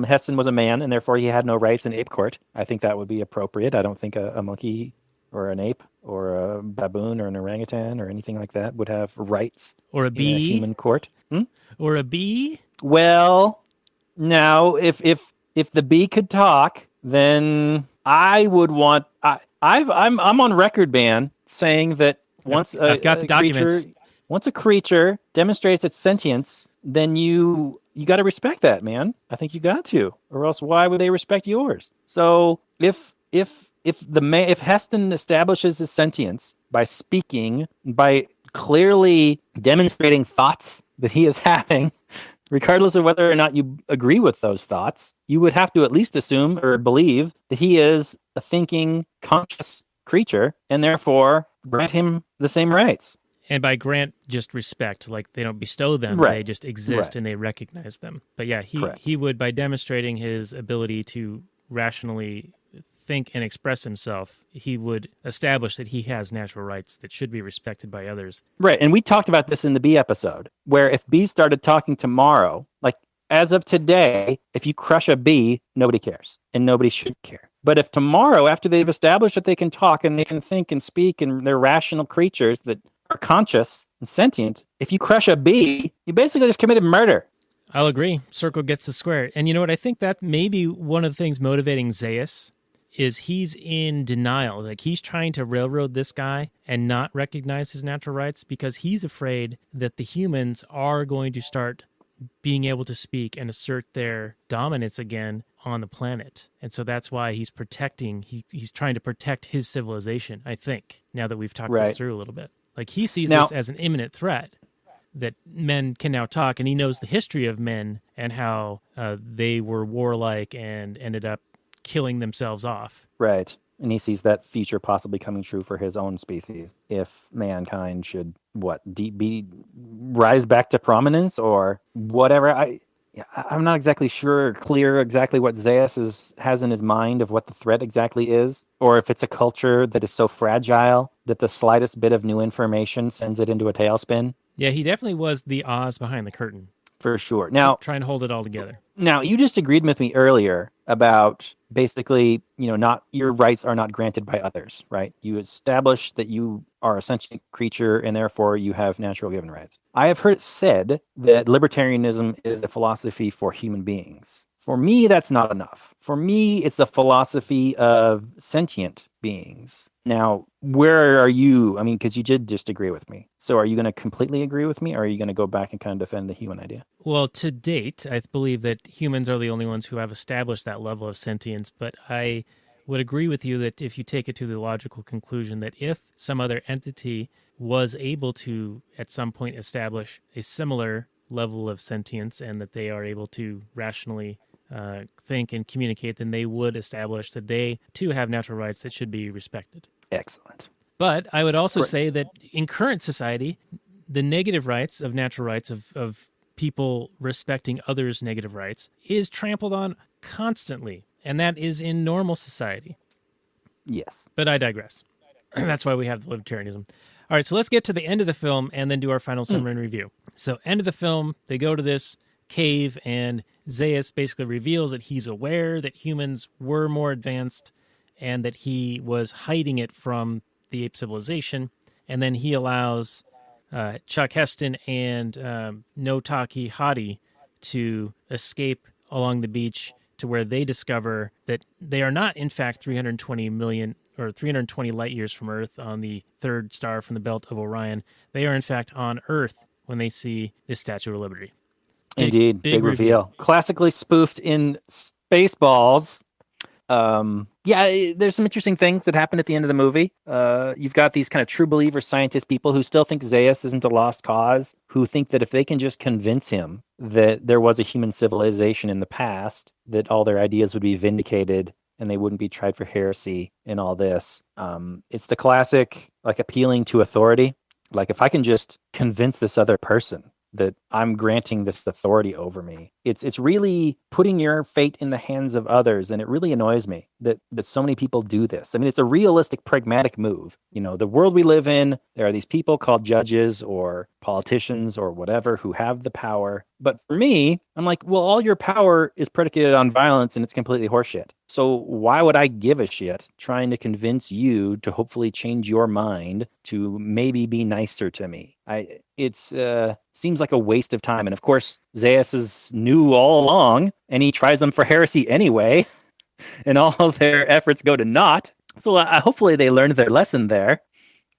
Heston was a man, and therefore he had no rights in ape court. I think that would be appropriate. I don't think a monkey or an ape or a baboon or an orangutan or anything like that would have rights Or a in a bee. human court. Or a bee. Well, now, if the bee could talk, then I would want. I'm on record, ban, saying that once I've got the documents. Once a creature demonstrates its sentience, then you got to respect that, man. I think you got to, or else why would they respect yours? So if Heston establishes his sentience by speaking, by clearly demonstrating thoughts that he is having, regardless of whether or not you agree with those thoughts, you would have to at least assume or believe that he is a thinking, conscious creature, and therefore grant him the same rights. And by grant, just respect. Like, they don't bestow them. Right. They just exist Right. and they recognize them. But yeah, Correct. he would, by demonstrating his ability to rationally think and express himself, he would establish that he has natural rights that should be respected by others. Right, and we talked about this in the bee episode, where if bees started talking tomorrow, like as of today, if you crush a bee, nobody cares, and nobody should care. But if tomorrow, after they've established that they can talk and they can think and speak and they're rational creatures that are conscious and sentient, if you crush a bee, you basically just committed murder. I'll agree. Circle gets the square. And you know what? I think that may be one of the things motivating Zaius is he's in denial. Like, he's trying to railroad this guy and not recognize his natural rights because he's afraid that the humans are going to start being able to speak and assert their dominance again on the planet. And so that's why he's protecting, he's trying to protect his civilization, I think, now that we've talked this through a little bit. Like, he sees this as an imminent threat that men can now talk, and he knows the history of men and how they were warlike and ended up killing themselves off. Right. And he sees that future possibly coming true for his own species if mankind should, rise back to prominence or whatever. I'm not exactly clear exactly what Zaius has in his mind of what the threat exactly is, or if it's a culture that is so fragile that the slightest bit of new information sends it into a tailspin. Yeah, he definitely was the Oz behind the curtain. For sure. Now, trying to hold it all together. Now, you just agreed with me earlier about basically, not your rights are not granted by others, right? You establish that you are a sentient creature and therefore you have natural given rights. I have heard it said that libertarianism is a philosophy for human beings. For me, that's not enough. For me, it's the philosophy of sentient beings. Now, where are you? I mean, because you did just agree with me. So are you going to completely agree with me, or are you going to go back and kind of defend the human idea? Well, to date, I believe that humans are the only ones who have established that level of sentience, but I would agree with you that if you take it to the logical conclusion that if some other entity was able to, at some point, establish a similar level of sentience and that they are able to rationally think and communicate, then they would establish that they, too, have natural rights that should be respected. Excellent. But I would also say that in current society, the negative rights of natural rights of people respecting others' negative rights is trampled on constantly, and that is in normal society. Yes. But I digress. That's why we have the libertarianism. All right, so let's get to the end of the film and then do our final summary and review. So, end of the film, they go to this cave, and Zaius basically reveals that he's aware that humans were more advanced and that he was hiding it from the ape civilization. And then he allows Chuck Heston and Notaki Hadi to escape along the beach to where they discover that they are not, in fact, 320 million or 320 light years from Earth on the third star from the belt of Orion. They are, in fact, on Earth when they see the Statue of Liberty. Indeed, big reveal. Classically spoofed in Spaceballs. There's some interesting things that happen at the end of the movie. You've got these kind of true believer scientist people who still think Zaius isn't a lost cause, who think that if they can just convince him that there was a human civilization in the past, that all their ideas would be vindicated and they wouldn't be tried for heresy and all this. It's the classic, like, appealing to authority. Like, if I can just convince this other person that I'm granting this authority over me, It's really putting your fate in the hands of others, and it really annoys me that so many people do this. I mean, it's a realistic, pragmatic move. The world we live in, there are these people called judges or politicians or whatever who have the power. But for me, I'm like, well, all your power is predicated on violence, and it's completely horseshit. So why would I give a shit trying to convince you to hopefully change your mind to maybe be nicer to me? It's seems like a waste of time. And of course, Zaius knew all along, and he tries them for heresy anyway, and all of their efforts go to naught. So hopefully they learned their lesson there.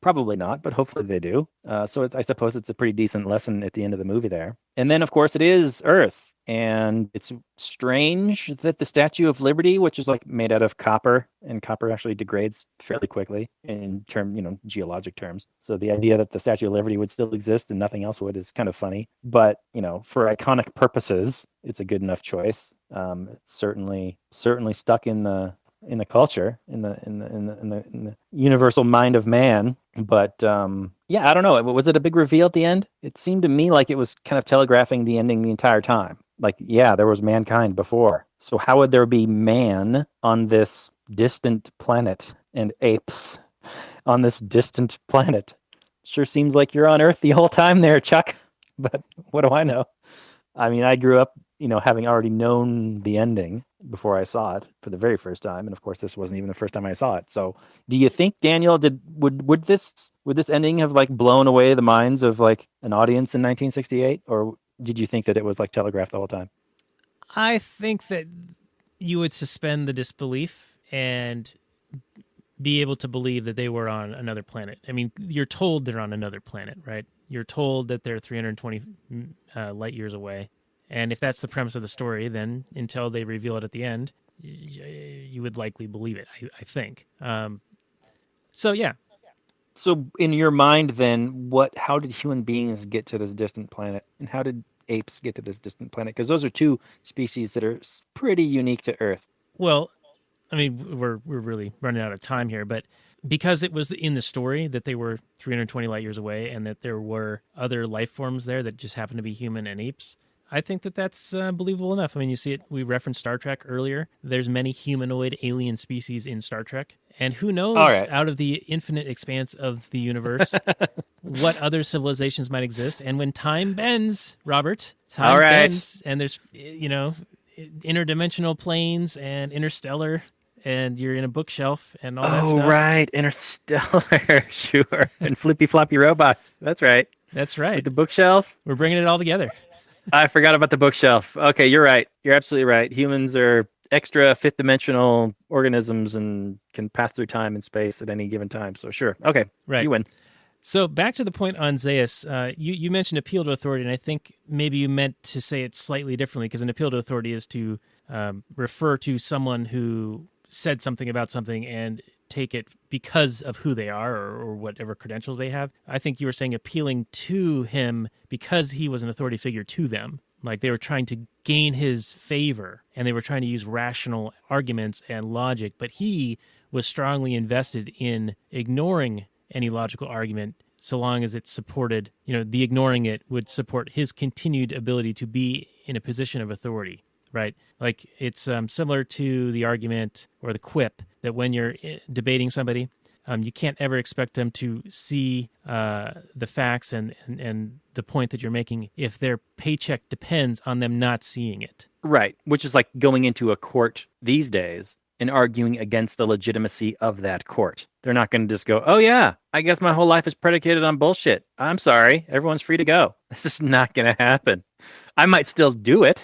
Probably not, but hopefully they do. So I suppose it's a pretty decent lesson at the end of the movie there. And then, of course, it is Earth. And it's strange that the Statue of Liberty, which is like made out of copper, and copper actually degrades fairly quickly in geologic terms. So the idea that the Statue of Liberty would still exist and nothing else would is kind of funny. But, for iconic purposes, it's a good enough choice. It's certainly stuck in the culture, in the universal mind of man. But I don't know. Was it a big reveal at the end? It seemed to me like it was kind of telegraphing the ending the entire time. Like, yeah, there was mankind before. So how would there be man on this distant planet and apes on this distant planet? Sure seems like you're on Earth the whole time there, Chuck. But what do I know? I mean, I grew up, having already known the ending before I saw it for the very first time, and of course, this wasn't even the first time I saw it. So, do you think, Daniel, would this ending have like blown away the minds of like an audience in 1968, or did you think that it was like telegraphed the whole time? I think that you would suspend the disbelief and be able to believe that they were on another planet. I mean, you're told they're on another planet, right? You're told that they're 320 light years away. And if that's the premise of the story, then until they reveal it at the end, you would likely believe it, I think. So, yeah. So in your mind, then, how did human beings get to this distant planet? And how did apes get to this distant planet? Because those are two species that are pretty unique to Earth. Well, I mean, we're really running out of time here, but because it was in the story that they were 320 light years away and that there were other life forms there that just happened to be human and apes, I think that that's believable enough. I mean, you see it, we referenced Star Trek earlier. There's many humanoid alien species in Star Trek. And who knows, out of the infinite expanse of the universe, what other civilizations might exist. And when time bends, Robert, bends, and there's, interdimensional planes and interstellar, and you're in a bookshelf and all that stuff. Oh, right, interstellar, sure. And flippy floppy robots. That's right. That's right. With the bookshelf. We're bringing it all together. I forgot about the bookshelf. Okay, you're right. You're absolutely right. Humans are extra fifth dimensional organisms and can pass through time and space at any given time. So sure. Okay, right. You win. So back to the point on Zaius, you mentioned appeal to authority, and I think maybe you meant to say it slightly differently, because an appeal to authority is to refer to someone who said something about something and take it because of who they are or whatever credentials they have. I think you were saying appealing to him because he was an authority figure to them. Like they were trying to gain his favor and they were trying to use rational arguments and logic, but he was strongly invested in ignoring any logical argument so long as it supported, the ignoring it would support his continued ability to be in a position of authority. Right? Like it's similar to the argument or the quip that when you're debating somebody, you can't ever expect them to see the facts and the point that you're making if their paycheck depends on them not seeing it. Right. Which is like going into a court these days and arguing against the legitimacy of that court. They're not going to just go, oh yeah, I guess my whole life is predicated on bullshit. I'm sorry. Everyone's free to go. This is not going to happen. I might still do it.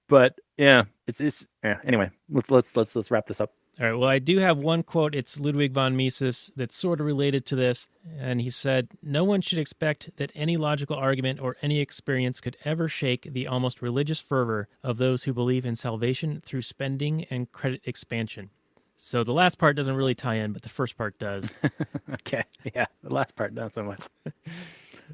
But yeah, it's anyway. Let's wrap this up. All right. Well, I do have one quote. It's Ludwig von Mises that's sort of related to this, and he said, "No one should expect that any logical argument or any experience could ever shake the almost religious fervor of those who believe in salvation through spending and credit expansion." So the last part doesn't really tie in, but the first part does. Okay. Yeah, the last part not so much.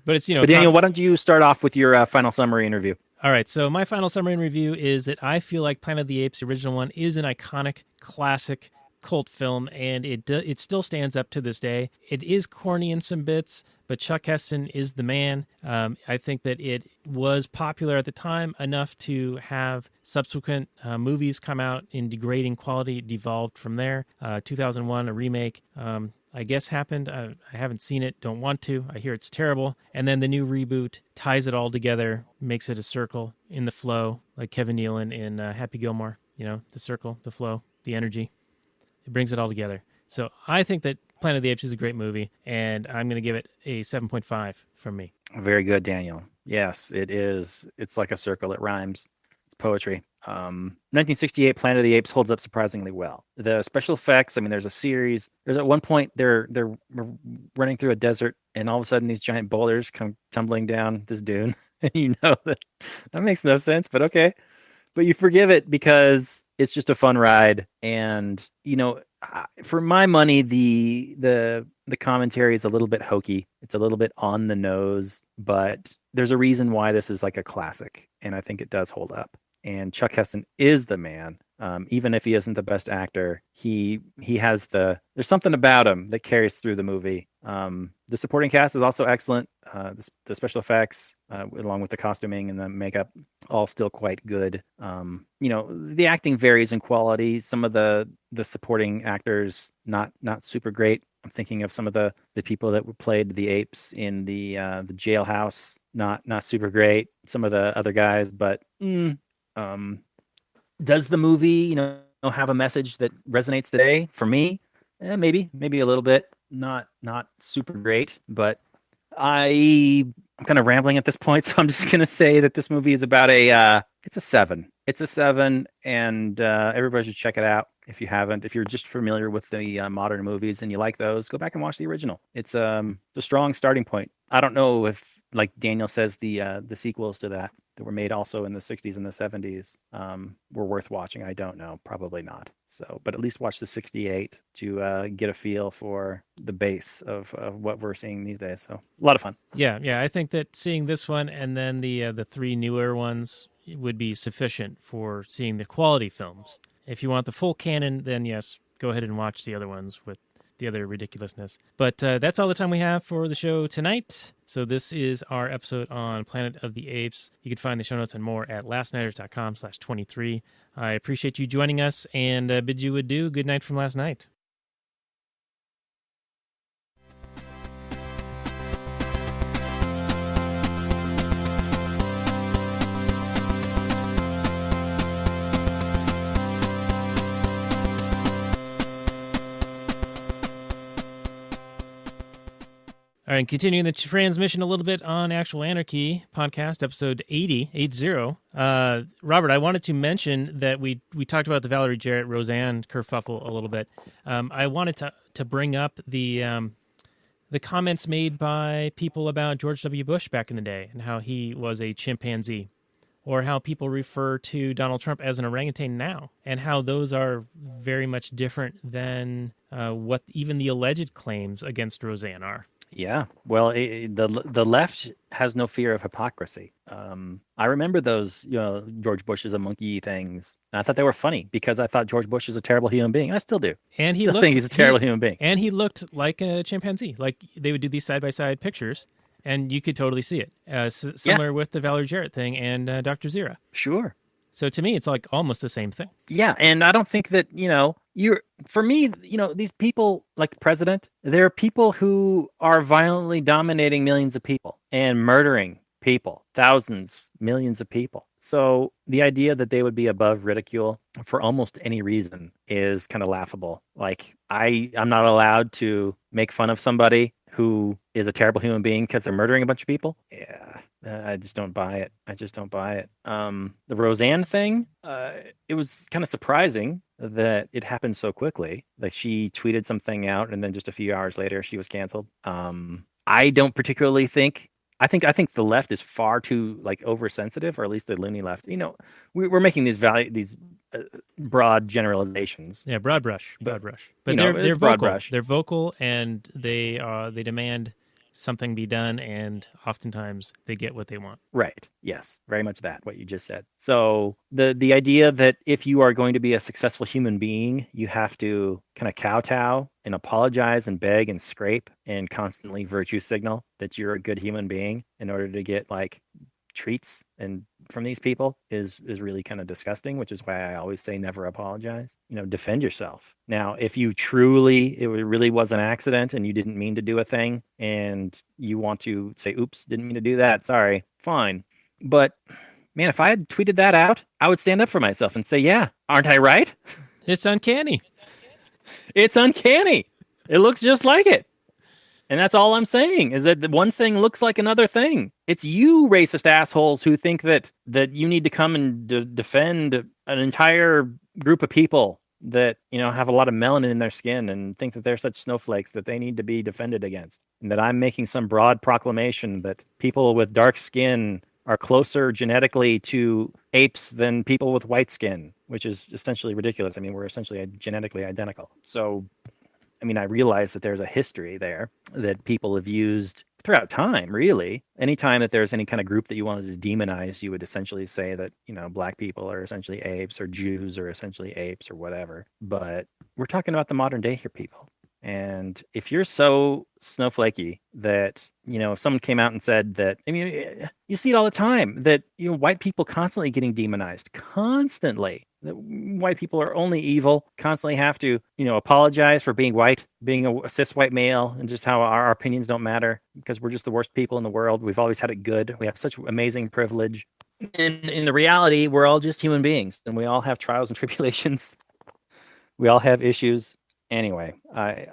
But it's But Daniel, why don't you start off with your final summary and review? All right, so my final summary and review is that I feel like Planet of the Apes, the original one, is an iconic, classic cult film, and it still stands up to this day. It is corny in some bits, but Chuck Heston is the man. I think that it was popular at the time enough to have subsequent movies come out in degrading quality. It devolved from there. 2001, a remake, I guess happened. I haven't seen it, don't want to. I hear it's terrible. And then the new reboot ties it all together, makes it a circle in the flow, like Kevin Nealon in Happy Gilmore. The circle, the flow, the energy. It brings it all together. So I think that Planet of the Apes is a great movie, and I'm going to give it a 7.5 from me. Very good, Daniel. Yes, it is. It's like a circle. It rhymes. It's poetry. 1968 Planet of the Apes holds up surprisingly well. The special effects, I mean, there's a series. There's at one point they're running through a desert, and all of a sudden these giant boulders come tumbling down this dune. And you know that makes no sense, but okay. But you forgive it because it's just a fun ride. And, for my money, the commentary is a little bit hokey. It's a little bit on the nose, but there's a reason why this is like a classic. And I think it does hold up. And Chuck Heston is the man. Even if he isn't the best actor, he has there's something about him that carries through the movie. The supporting cast is also excellent. The special effects, along with the costuming and the makeup, all still quite good. The acting varies in quality. Some of the supporting actors not super great. I'm thinking of some of the people that played the apes in the jailhouse. Not super great. Some of the other guys, but does the movie have a message that resonates today? For me, maybe a little bit. Not super great, but I'm kind of rambling at this point, so I'm just gonna say that this movie is about it's a 7. It's a 7, and everybody should check it out if you haven't. If you're just familiar with the modern movies and you like those, go back and watch the original. It's a strong starting point. I don't know if, like Daniel says, the sequels to that were made also in the 60s and the 70s were worth watching. I don't know, probably not. So, but at least watch the 68 to get a feel for the base of what we're seeing these days. So, a lot of fun. Yeah. I think that seeing this one and then the 3 newer ones would be sufficient for seeing the quality films. If you want the full canon, then yes, go ahead and watch the other ones with the other ridiculousness. But that's all the time we have for the show tonight. So this is our episode on Planet of the Apes. You can find the show notes and more at lastnighters.com/23. I appreciate you joining us and bid you adieu. Good night from last night. All right, continuing the transmission a little bit on Actual Anarchy podcast, episode 80. Robert, I wanted to mention that we talked about the Valerie Jarrett, Roseanne kerfuffle a little bit. I wanted to bring up the comments made by people about George W. Bush back in the day and how he was a chimpanzee, or how people refer to Donald Trump as an orangutan now, and how those are very much different than what even the alleged claims against Roseanne are. Yeah, well, the left has no fear of hypocrisy. I remember those, George Bush is a monkey things. And I thought they were funny because I thought George Bush is a terrible human being. I still do. And he think he's a terrible human being. And he looked like a chimpanzee. Like they would do these side by side pictures, and you could totally see it. Similar with the Valerie Jarrett thing and Dr. Zira. Sure. So to me, it's like almost the same thing. Yeah, and I don't think that, for me, these people like the president, they're people who are violently dominating millions of people and murdering people, thousands, millions of people. So the idea that they would be above ridicule for almost any reason is kind of laughable. Like I'm not allowed to make fun of somebody who is a terrible human being because they're murdering a bunch of people. Yeah, I just don't buy it. The Roseanne thing, it was kind of surprising that it happened so quickly. Like she tweeted something out and then just a few hours later she was canceled. I don't particularly think. I think the left is far too oversensitive, or at least the loony left. We're making these broad generalizations. Yeah, broad brush. But they're it's vocal. broad brush. They're vocal, and they demand something be done, and oftentimes they get what they want. Right. Yes. Very much that, what you just said. So the idea that if you are going to be a successful human being, you have to kind of kowtow and apologize and beg and scrape and constantly virtue signal that you're a good human being in order to get like treats and from these people is really kind of disgusting, which is why I always say never apologize. Defend yourself. Now, if you it really was an accident and you didn't mean to do a thing and you want to say, oops, didn't mean to do that, sorry, fine. But man, if I had tweeted that out, I would stand up for myself and say, yeah, aren't I right? It's uncanny. It's uncanny. It looks just like it. And that's all I'm saying, is that the one thing looks like another thing. It's you racist assholes who think that you need to come and defend an entire group of people that, have a lot of melanin in their skin and think that they're such snowflakes that they need to be defended against. And that I'm making some broad proclamation that people with dark skin are closer genetically to apes than people with white skin, which is essentially ridiculous. I mean, we're essentially genetically identical. So I realize that there's a history there that people have used throughout time, really. Anytime that there's any kind of group that you wanted to demonize, you would essentially say that, black people are essentially apes or Jews are essentially apes or whatever. But we're talking about the modern day here, people. And if you're so snowflakey that, if someone came out and said that, you see it all the time, that, white people constantly getting demonized, constantly. That white people are only evil, constantly have to, apologize for being white, being a cis white male, and just how our opinions don't matter because we're just the worst people in the world. We've always had it good. We have such amazing privilege. And in the reality, we're all just human beings, and we all have trials and tribulations. We all have issues. Anyway, I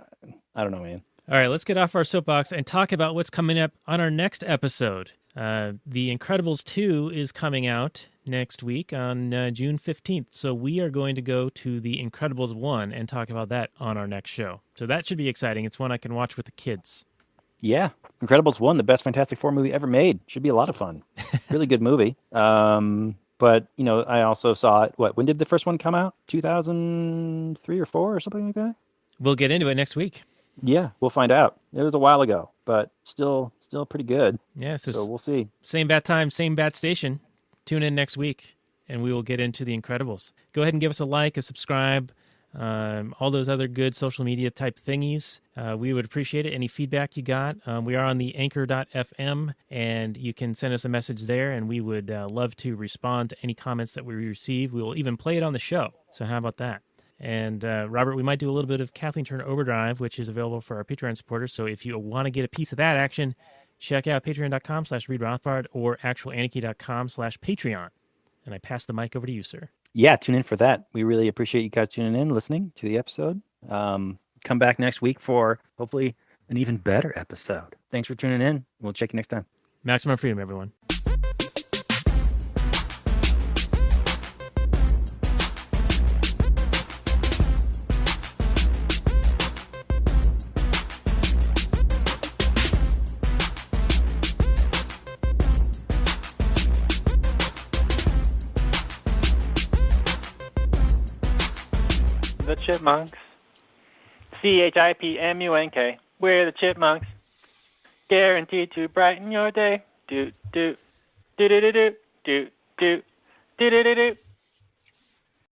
don't know, man. All right, let's get off our soapbox and talk about what's coming up on our next episode. The Incredibles 2 is coming out next week on June 15th. So we are going to go to The Incredibles 1 and talk about that on our next show. So that should be exciting. It's one I can watch with the kids. Yeah. Incredibles 1, the best Fantastic Four movie ever made. Should be a lot of fun. Really good movie. But, I also saw it. When did the first one come out? 2003 or 4 or something like that? We'll get into it next week. Yeah, we'll find out. It was a while ago, but still pretty good. Yeah, so we'll see. Same bat time, same bat station. Tune in next week, and we will get into The Incredibles. Go ahead and give us a like, a subscribe, all those other good social media type thingies. We would appreciate it. Any feedback you got. We are on the anchor.fm, and you can send us a message there, and we would love to respond to any comments that we receive. We will even play it on the show. So how about that? And Robert, we might do a little bit of Kathleen Turner Overdrive, which is available for our Patreon supporters. So if you want to get a piece of that action, check out patreon.com/ReadRothbard or actualanarchy.com/Patreon. And I pass the mic over to you, sir. Yeah, tune in for that. We really appreciate you guys tuning in, listening to the episode. Come back next week for hopefully an even better episode. Thanks for tuning in. We'll check you next time. Maximum freedom, everyone. The Chipmunks. CHIPMUNK. We're the Chipmunks. Guaranteed to brighten your day. Do do do do do do do do do do do.